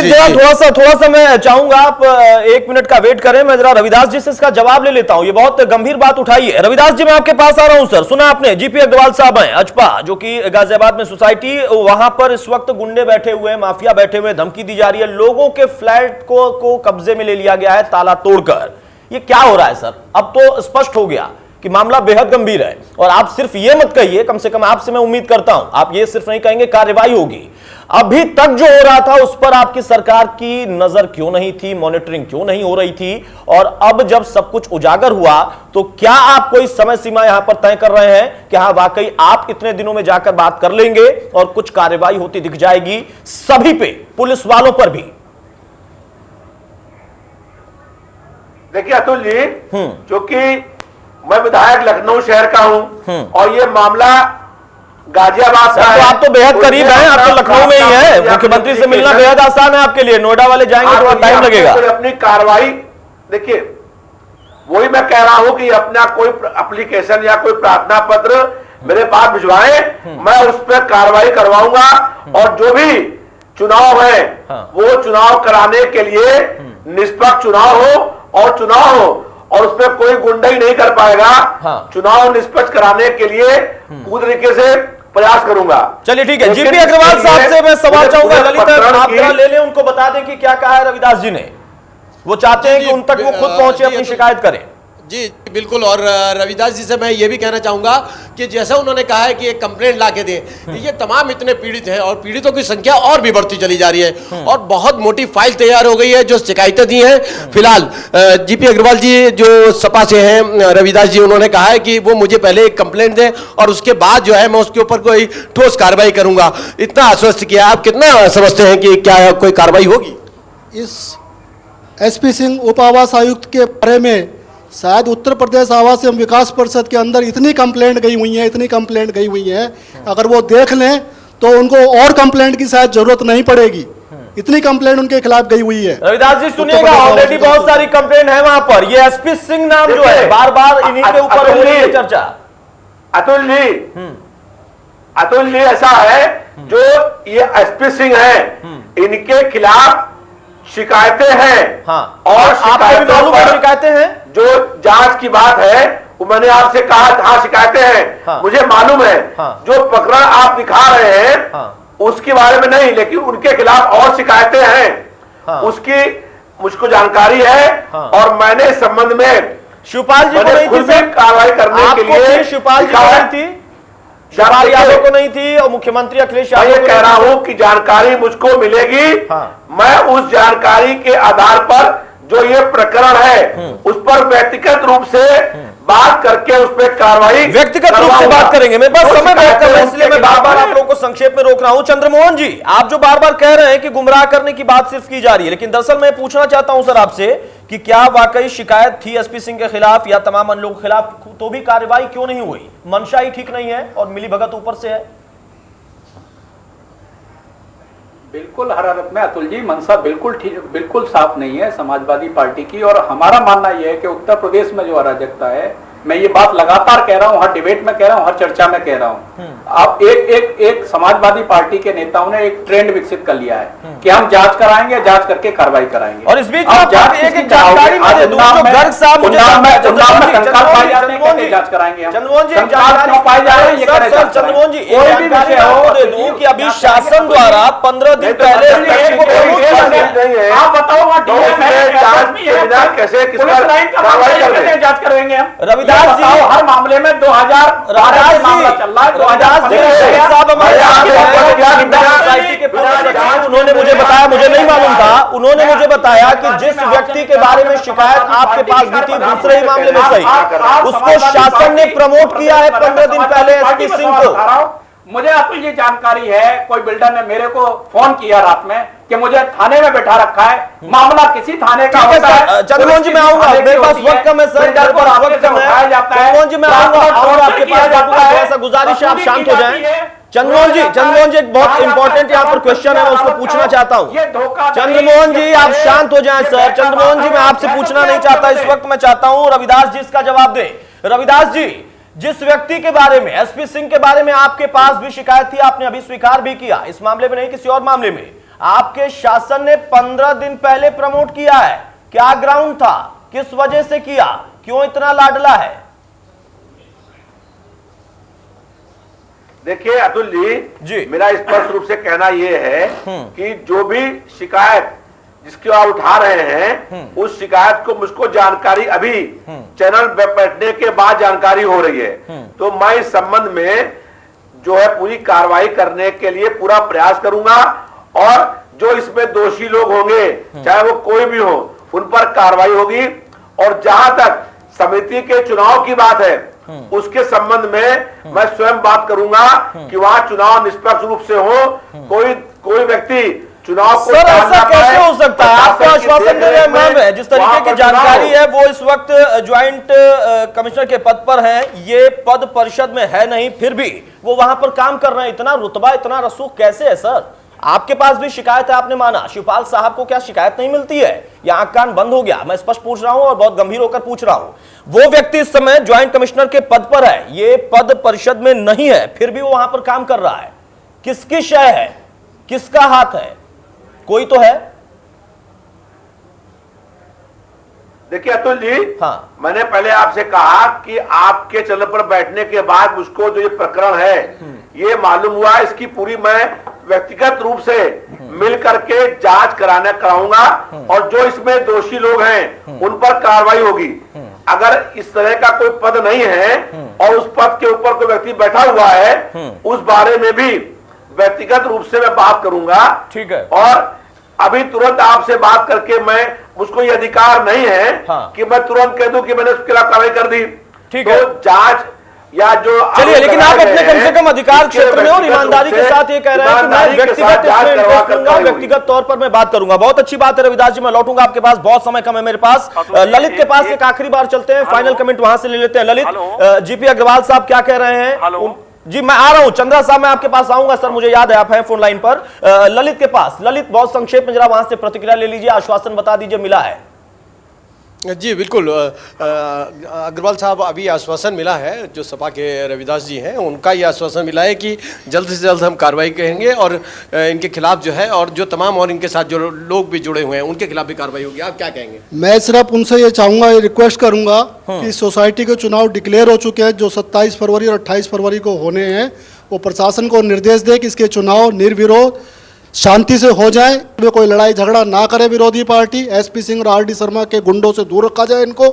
जरा थोड़ा सा मैं चाहूंगा आप 1 मिनट का वेट करें, मैं जरा रविदास जी से इसका जवाब ले लेता हूं। ये बहुत गंभीर बात उठाई है। रविदास जी मैं आपके पास आ रहा हूं। सर सुना आपने, जीपी अग्रवाल साहब हैं अजपा, जो कि गाजियाबाद में सोसाइटी, वहां पर इस वक्त गुंडे बैठे हुए हैं, माफिया बैठे हुए, धमकी दी जा रही है, लोगों के फ्लैट को कब्जे में ले लिया गया है ताला तोड़कर। ये क्या हो रहा है सर? अब तो स्पष्ट हो गया कि मामला बेहद गंभीर है। और आप सिर्फ ये मत कहिए, कम से कम आपसे मैं उम्मीद करता हूं आप ये सिर्फ नहीं कहेंगे कार्रवाई होगी। अभी तक जो हो रहा था उस पर आपकी सरकार की नजर क्यों नहीं थी, मॉनिटरिंग क्यों नहीं हो रही थी? और अब जब सब कुछ उजागर हुआ तो क्या आप कोई समय सीमा यहां पर तय कर रहे हैं कि हाँ वाकई आप इतने दिनों में जाकर बात कर लेंगे और कुछ कार्रवाई होती दिख जाएगी सभी पे, पुलिस वालों पर भी? देखिए अतुल जी, क्योंकि मैं विधायक लखनऊ शहर का हूं और ये मामला गाजियाबाद का है। तो आप तो बेहद करीब हैं, आप तो लखनऊ में ही हैं, मुख्यमंत्री से मिलना बेहद आसान है आपके लिए। नोएडा वाले जाएंगे थोड़ा टाइम लगेगा। अपनी कार्रवाई देखिए, वही मैं कह रहा हूं कि अपना कोई एप्लीकेशन या कोई प्रार्थना पत्र मेरे पास भिजवाएं, मैं उस पर कार्रवाई करवाऊंगा। और जो भी चुनाव है वो चुनाव कराने के लिए निष्पक्ष चुनाव हो और चुनाव हो और उसमें कोई गुंडाई नहीं कर पाएगा। चुनाव निष्पक्ष कराने के लिए पूरी तरीके से प्रयास करूंगा। चलिए ठीक है, जीपी अग्रवाल साहब से मैं सवाल चाहूंगा। ललित आप जरा ले लें, उनको बता दें कि क्या कहा है रविदास जी ने। वो चाहते हैं कि उन तक वो खुद पहुंचे, अपनी शिकायत करें। जी बिल्कुल, और रविदास जी से मैं ये भी कहना चाहूंगा कि जैसा उन्होंने कहा है कि एक कंप्लेंट ला के दें, ये तमाम इतने पीड़ित हैं और पीड़ितों की संख्या और भी बढ़ती चली जा रही है और बहुत मोटी फाइल तैयार हो गई है जो शिकायतें दी हैं। फिलहाल जीपी अग्रवाल जी जो सपा से हैं, रविदास जी, उन्होंने कहा है कि वो मुझे पहले एक कंप्लेंट दें और उसके बाद जो है मैं उसके ऊपर कोई ठोस कार्रवाई करूंगा, इतना आश्वस्त किया। आप कितना समझते हैं कि क्या कोई कार्रवाई होगी? इस एसपी सिंह उप आवास आयुक्त के बारे में शायद उत्तर प्रदेश आवास एवं विकास परिषद के अंदर इतनी कंप्लेंट गई हुई है, अगर वो देख लें तो उनको और कंप्लेंट की शायद जरूरत नहीं पड़ेगी, इतनी कंप्लेंट उनके खिलाफ गई हुई है। रविदास जी सुनिएगा, ऑलरेडी बहुत सारी कंप्लेंट है वहां पर। ये एसपी सिंह नाम जो है बार बार इन्हीं के ऊपर हो रही है चर्चा। अतुल जी ऐसा है, जो ये एसपी सिंह है इनके खिलाफ शिकायतें हैं। और शिकायतें हैं, जो जांच की बात है वो मैंने आपसे कहा हाँ शिकायतें हैं, मुझे मालूम है। जो प्रकरण आप दिखा रहे हैं उसके बारे में नहीं, लेकिन उनके खिलाफ और शिकायतें हैं, उसकी मुझको जानकारी है। और मैंने इस संबंध में शिवपाल जी को नहीं थी कार्रवाई करने के लिए शिवपाल जी को नहीं थी, शिवपाल यादव को नहीं थी और मुख्यमंत्री अखिलेश यादव मैं को कह रहा नहीं थी। हूं कि जानकारी मुझको मिलेगी। मैं उस जानकारी के आधार पर जो ये प्रकरण है उस पर व्यक्तिगत रूप से बात करके उस पर कार्रवाई व्यक्तिगत रूप से बात करेंगे। मेरे पास समय बहुत कम है, इसलिए मैं बार बार आप लोगों को संक्षेप में रोक रहा हूं। चंद्रमोहन जी, आप जो बार बार कह रहे हैं कि गुमराह करने की बात सिर्फ की जा रही है, लेकिन दरअसल मैं पूछना चाहता हूं सर आपसे कि क्या वाकई शिकायत थी एसपी सिंह के खिलाफ या तमाम अन्य लोगों के खिलाफ, तो भी कार्रवाई क्यों नहीं हुई? मंशा ही ठीक नहीं है और मिलीभगत ऊपर से है। बिल्कुल हर हालत में अतुल जी मनसा बिल्कुल ठीक, बिल्कुल साफ नहीं है समाजवादी पार्टी की। और हमारा मानना यह है कि उत्तर प्रदेश में जो अराजकता है, मैं ये बात लगातार कह रहा हूं, हर डिबेट में कह रहा हूं, हर चर्चा में कह रहा हूं, आप एक समाजवादी पार्टी के नेताओं ने एक ट्रेंड विकसित कर लिया है कि हम जांच कराएंगे, जांच करके कार्रवाई कराएंगे। और इस बीच आप एक जानकारी मुझे दूं, जो गर्ग साहब मुझे कंकाल पाए जाते हैं, कैसे जांच कराएंगे हम? चंद्रमोहन जी कंकाल क्यों पाए जा रहे हैं, ये कैसे जांच चंद्रमोहन जी, कोई भी विषय हो दे दूं कि अभी शासन द्वारा 15 दिन पहले आप बताओ कैसे जांच करवाएंगे हम? रविदास जी, हर मामले में 2012 से मामला चल रहा है। उन्होंने मुझे बताया, मुझे नहीं मालूम था, उन्होंने मुझे बताया कि जिस व्यक्ति के बारे में शिकायत आपके पास भी थी दूसरे ही मामले में सही, उसको शासन ने प्रमोट किया है 15 दिन पहले एसपी सिंह को। मुझे अतुल जी जानकारी है, कोई बिल्डर ने मेरे को फोन किया रात में कि मुझे थाने में बैठा रखा है, मामला किसी थाने का होता है। चंद्रमोहन जी मैं आऊंगा, मेरे पास वक्त कम है सर, मेरे पास वक्त कम है। चंद्रमोहन जी मैं आऊंगा आपके पास, थोड़ा सा गुजारिश है आप शांत हो जाएं। चंद्रमोहन जी एक बहुत इंपॉर्टेंट यहाँ पर क्वेश्चन है, मैं उसको पूछना चाहता हूँ। चंद्रमोहन जी आप शांत हो जाएं सर। चंद्रमोहन जी मैं आपसे पूछना नहीं चाहता इस वक्त, मैं चाहता हूँ रविदास जी इसका जवाब दें। रविदास जी, जिस व्यक्ति के बारे में, एसपी सिंह के बारे में आपके पास भी शिकायत थी, आपने अभी स्वीकार भी किया, इस मामले में नहीं किसी और मामले में, आपके शासन ने 15 दिन पहले प्रमोट किया है, क्या ग्राउंड था, किस वजह से किया, क्यों इतना लाडला है? देखिए अतुल जी, मेरा स्पष्ट रूप से कहना यह है कि जो भी शिकायत जिसकी आप उठा रहे हैं उस शिकायत को मुझको जानकारी अभी चैनल पे बैठने के बाद जानकारी हो रही है, तो मैं इस संबंध में जो है पूरी कार्रवाई करने के लिए पूरा प्रयास करूंगा और जो इसमें दोषी लोग होंगे चाहे वो कोई भी हो उन पर कार्रवाई होगी। और जहां तक समिति के चुनाव की बात है उसके संबंध में मैं स्वयं बात करूंगा कि वहां चुनाव निष्पक्ष रूप से हो, कोई व्यक्ति चुनाव को सर ऐसा कैसे हो सकता है? आपको आश्वासन दे रहे हैं, जिस तरीके की जानकारी है वो इस वक्त ज्वाइंट कमिश्नर के पद पर हैं, ये पद परिषद में है नहीं, फिर भी वो वहां पर काम कर रहे हैं। इतना रुतबा, इतना रसूख कैसे है सर? आपके पास भी शिकायत है, आपने माना। शिवपाल साहब को क्या शिकायत नहीं मिलती है या आंख कान बंद हो गया? मैं स्पष्ट पूछ रहा हूं और बहुत गंभीर होकर पूछ रहा हूं। वो व्यक्ति इस समय ज्वाइंट कमिश्नर के पद पर है, ये पद परिषद में नहीं है, फिर भी वो वहां पर काम कर रहा है। किसकी शय है, किसका हाथ है? कोई तो है। देखिए अतुल जी, मैंने पहले आपसे कहा कि आपके चैनल पर बैठने के बाद मुझको जो ये प्रकरण है ये मालूम हुआ, इसकी पूरी मैं व्यक्तिगत रूप से मिल करके जांच कराऊंगा और जो इसमें दोषी लोग हैं उन पर कार्रवाई होगी। अगर इस तरह का कोई पद नहीं है और उस पद के ऊपर कोई व्यक्ति बैठा हुआ है, उस बारे में भी व्यक्तिगत रूप से मैं बात करूंगा। ठीक है। और अभी तुरंत आपसे बात करके मुझको ये अधिकार नहीं है कि मैं तुरंत कह दूं कि मैंने उसके खिलाफ कार्रवाई कर दी। ठीक है। तो जांच या जो चलिए, लेकिन आप अपने कम से कम अधिकार क्षेत्र में और ईमानदारी के साथ ये कह रहे हैं कि मैं व्यक्तिगत इसमें इंटरेस्ट लूंगा, व्यक्तिगत तौर पर मैं बात करूंगा। बहुत अच्छी बात है रविदास जी, मैं लौटूंगा आपके पास, बहुत समय कम है मेरे पास। ललित के पास एक आखिरी बार चलते हैं, फाइनल कमेंट वहां से ले लेते हैं। ललित, जीपी अग्रवाल साहब क्या कह रहे हैं? जी मैं आ रहा हूं, चंद्रा साहब मैं आपके पास आऊंगा सर, मुझे याद है आप हैं फोन लाइन पर। ललित के पास, ललित बहुत संक्षेप में जरा वहां से प्रतिक्रिया ले लीजिए, आश्वासन बता दीजिए मिला है। जी बिल्कुल, अग्रवाल साहब अभी आश्वासन मिला है, जो सपा के रविदास जी हैं उनका ये आश्वासन मिला है कि जल्द से जल्द हम कार्रवाई करेंगे और इनके खिलाफ जो है और जो तमाम और इनके साथ जो लोग भी जुड़े हुए हैं उनके खिलाफ भी कार्रवाई होगी। आप क्या कहेंगे? मैं सिर्फ उनसे ये चाहूँगा, ये रिक्वेस्ट करूँगा कि सोसाइटी के चुनाव डिक्लेयर हो चुके हैं जो 27 फरवरी और 28 फरवरी को होने हैं, वो प्रशासन को निर्देश दे कि इसके चुनाव निर्विरोध शांति से हो जाए, वे कोई लड़ाई झगड़ा ना करे विरोधी पार्टी। एसपी सिंह और आरडी शर्मा के गुंडों से दूर रखा जाए इनको,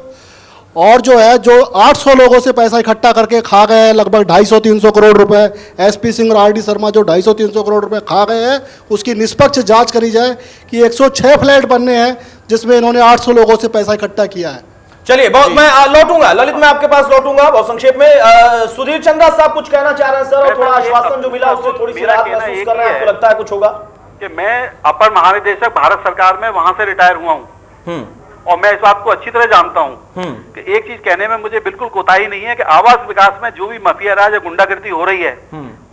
और जो है जो 800 लोगों से पैसा इकट्ठा करके खा गए हैं लगभग 250-300 करोड़ रुपए, एसपी सिंह और आरडी शर्मा जो 250-300 करोड़ रुपए खा गए हैं, उसकी निष्पक्ष जांच करी जाए कि 106 फ्लैट बनने हैं जिसमें इन्होंने 800 लोगों से पैसा इकट्ठा किया है। चलिए बहुत मैं लौटूंगा, ललित मैं आपके पास लौटूंगा बहुत संक्षेप में। सुधीर चंद्रा साहब कुछ कहना चाह रहे हैं सर, और थोड़ा आश्वासन जो मिला उससे थोड़ी सी राहत महसूस कर रहे हैं, आपको लगता है कुछ होगा? कि मैं अपर महानिदेशक भारत सरकार में वहां से रिटायर हुआ हूँ और मैं इस बात को अच्छी तरह जानता हूँ कि एक चीज कहने में मुझे बिल्कुल कोताही नहीं है कि आवास विकास में जो भी माफिया राज या गुंडागर्दी हो रही है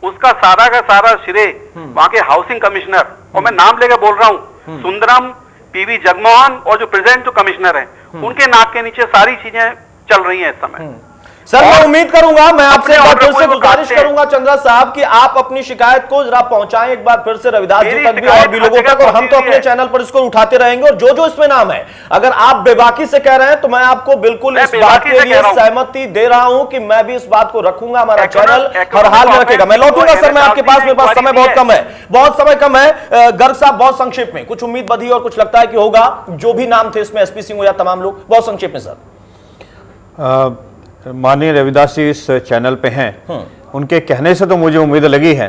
उसका सारा का सारा श्रेय वहां के हाउसिंग कमिश्नर, और मैं नाम लेकर बोल रहा हूँ, सुंदरम, पीवी जगमोहन और जो प्रेजेंट जो कमिश्नर हैं, उनके नाक के नीचे सारी चीजें चल रही हैं इस समय। सर मैं उम्मीद करूंगा, मैं आपसे एक बार फिर से गुजारिश करूंगा चंद्रा साहब कि आप अपनी शिकायत को जरा पहुंचाएं एक बार फिर से रविदास जी तक भी और भी लोगों तक, और हम तो अपने चैनल पर इसको उठाते रहेंगे। और जो जो इसमें नाम है, अगर आप बेबाकी से कह रहे हैं तो मैं आपको बिल्कुल इस बात के लिए सहमति दे रहा हूं कि मैं भी इस बात को रखूंगा, हमारा चैनल हर हाल में रखेगा। मैं लौटूंगा सर, मैं आपके पास, मेरे पास समय बहुत कम है, बहुत समय कम है। गर्ग साहब बहुत संक्षेप में, कुछ उम्मीद बधी और कुछ लगता है कि होगा, जो भी नाम थे इसमें एसपी सिंह हो या तमाम लोग, बहुत संक्षेप में सर। माननीय रविदास जी इस चैनल पे हैं, उनके कहने से तो मुझे उम्मीद लगी है,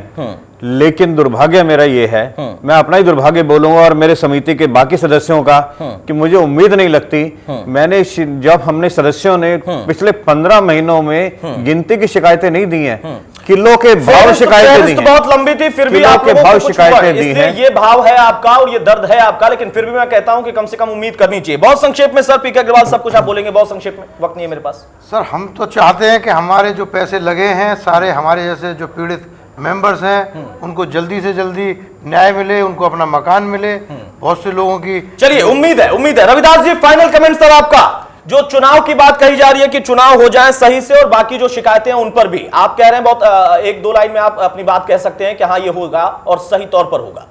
लेकिन दुर्भाग्य मेरा ये है, मैं अपना ही दुर्भाग्य बोलूंगा और मेरे समिति के बाकी सदस्यों का, कि मुझे उम्मीद नहीं लगती। मैंने जब हमने सदस्यों ने पिछले 15 महीनों में गिनती की शिकायतें नहीं दी हैं, किलो के भाव शिकायतें दी हैं, बहुत लंबी थी, फिर भी आप के भाव शिकायतें दी हैं। ये भाव है आपका और ये दर्द है आपका, लेकिन फिर भी मैं कहता हूं कि कम से कम उम्मीद करनी चाहिए। बहुत संक्षेप में सर, पीके अग्रवाल सब कुछ आप बोलेंगे बहुत संक्षेप में, वक्त नहीं है मेरे पास। सर हम तो चाहते हैं कि हमारे जो पैसे लगे हैं सारे हमारे जैसे जो पीड़ित मेंबर्स हैं उनको जल्दी से जल्दी न्याय मिले, उनको अपना मकान मिले। बहुत से लोगों की चलिए उम्मीद है। Ravidas ji final comment sir आपका, जो चुनाव की बात कही जा रही है कि चुनाव हो जाए सही से, और बाकी जो शिकायतें हैं उन पर भी आप कह रहे हैं बहुत एक दो लाइन में आप अपनी बात कह सकते हैं कि हाँ ये होगा और सही तौर पर होगा।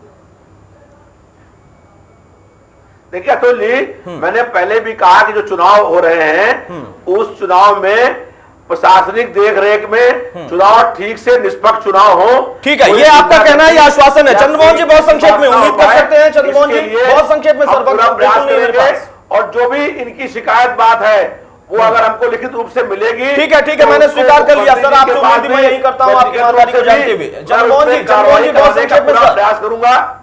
देखिए अतुल जी, मैंने पहले भी कहा कि जो चुनाव हो रहे हैं उस चुनाव में प्रशासनिक देखरेख में चुनाव ठीक से निष्पक्ष चुनाव हो। ठीक है, ये आपका कहना है, ये आश्वासन है। चंद्रमोहन जी बहुत संक्षेप में, उम्मीद कर सकते हैं चंद्रमोहन जी बहुत संक्षेप में सर, प्रयास करेंगे और जो भी इनकी शिकायत बात है वो अगर हमको लिखित रूप से मिलेगी। ठीक है, मैंने स्वीकार कर लिया सर, आपसे उम्मीद मैं यही करता हूं आपकी ईमानदारी को जानते हुए। चंद्रमोहन जी बहुत संक्षेप में सर, प्रयास करूंगा।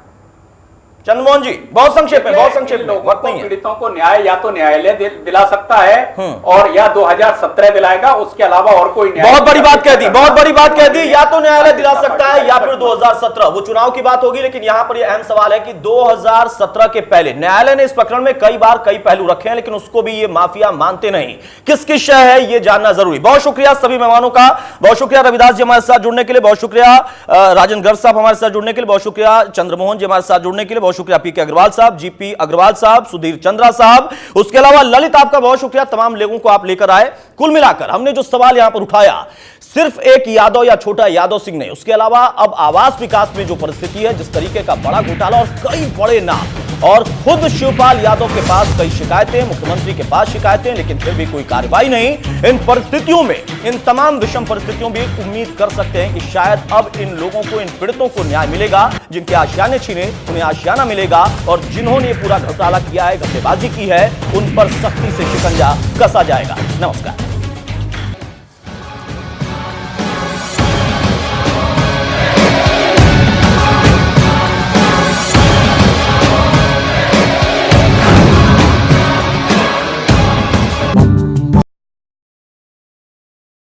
चंद्रमोहन जी बहुत संक्षेप में, बहुत संक्षेप में, वक्त नहीं है। पीड़ितों को न्याय या तो न्यायालय दिला सकता है और या 2017 दिलाएगा, उसके अलावा और कोई न्याय। बहुत बड़ी बात कह दी, बहुत बड़ी बात कह दी, या तो न्यायालय दिला सकता है या फिर 2017, वो चुनाव की बात होगी। लेकिन यहां पर यह अहम सवाल है कि 2017 के पहले न्यायालय ने इस प्रकरण में कई बार कई पहलू रखे हैं, लेकिन उसको भी ये माफिया मानते नहीं। किसकी शय है ये जानना जरूरी। बहुत शुक्रिया सभी मेहमानों का, बहुत शुक्रिया रविदास जी हमारे साथ जुड़ने के लिए, बहुत शुक्रिया राजन गर्ग साहब हमारे साथ जुड़ने के लिए, बहुत शुक्रिया चंद्रमोहन जी हमारे साथ जुड़ने के लिए, बहुत शुक्रिया पीके अग्रवाल साहब, जीपी अग्रवाल साहब, सुधीर चंद्रा साहब, उसके अलावा ललित आपका बहुत शुक्रिया, तमाम लोगों को आप लेकर आए। कुल मिलाकर हमने जो सवाल यहां पर उठाया, सिर्फ एक यादव या छोटा यादव सिंह नहीं, उसके अलावा अब आवास विकास में जो परिस्थिति है, जिस तरीके का बड़ा घोटाला और कई बड़े नाम, और खुद शिवपाल यादव के पास कई शिकायतें, मुख्यमंत्री के पास शिकायतें, लेकिन फिर भी कोई कार्रवाई नहीं। इन परिस्थितियों में, इन तमाम विषम परिस्थितियों में उम्मीद कर सकते हैं कि शायद अब इन लोगों को, इन पीड़ितों को न्याय मिलेगा, जिनके आशियाने छीने उन्हें आशियाना मिलेगा, और जिन्होंने पूरा घोटाला किया है, गद्देबाजी की है, उन पर सख्ती से शिकंजा कसा जाएगा। नमस्कार।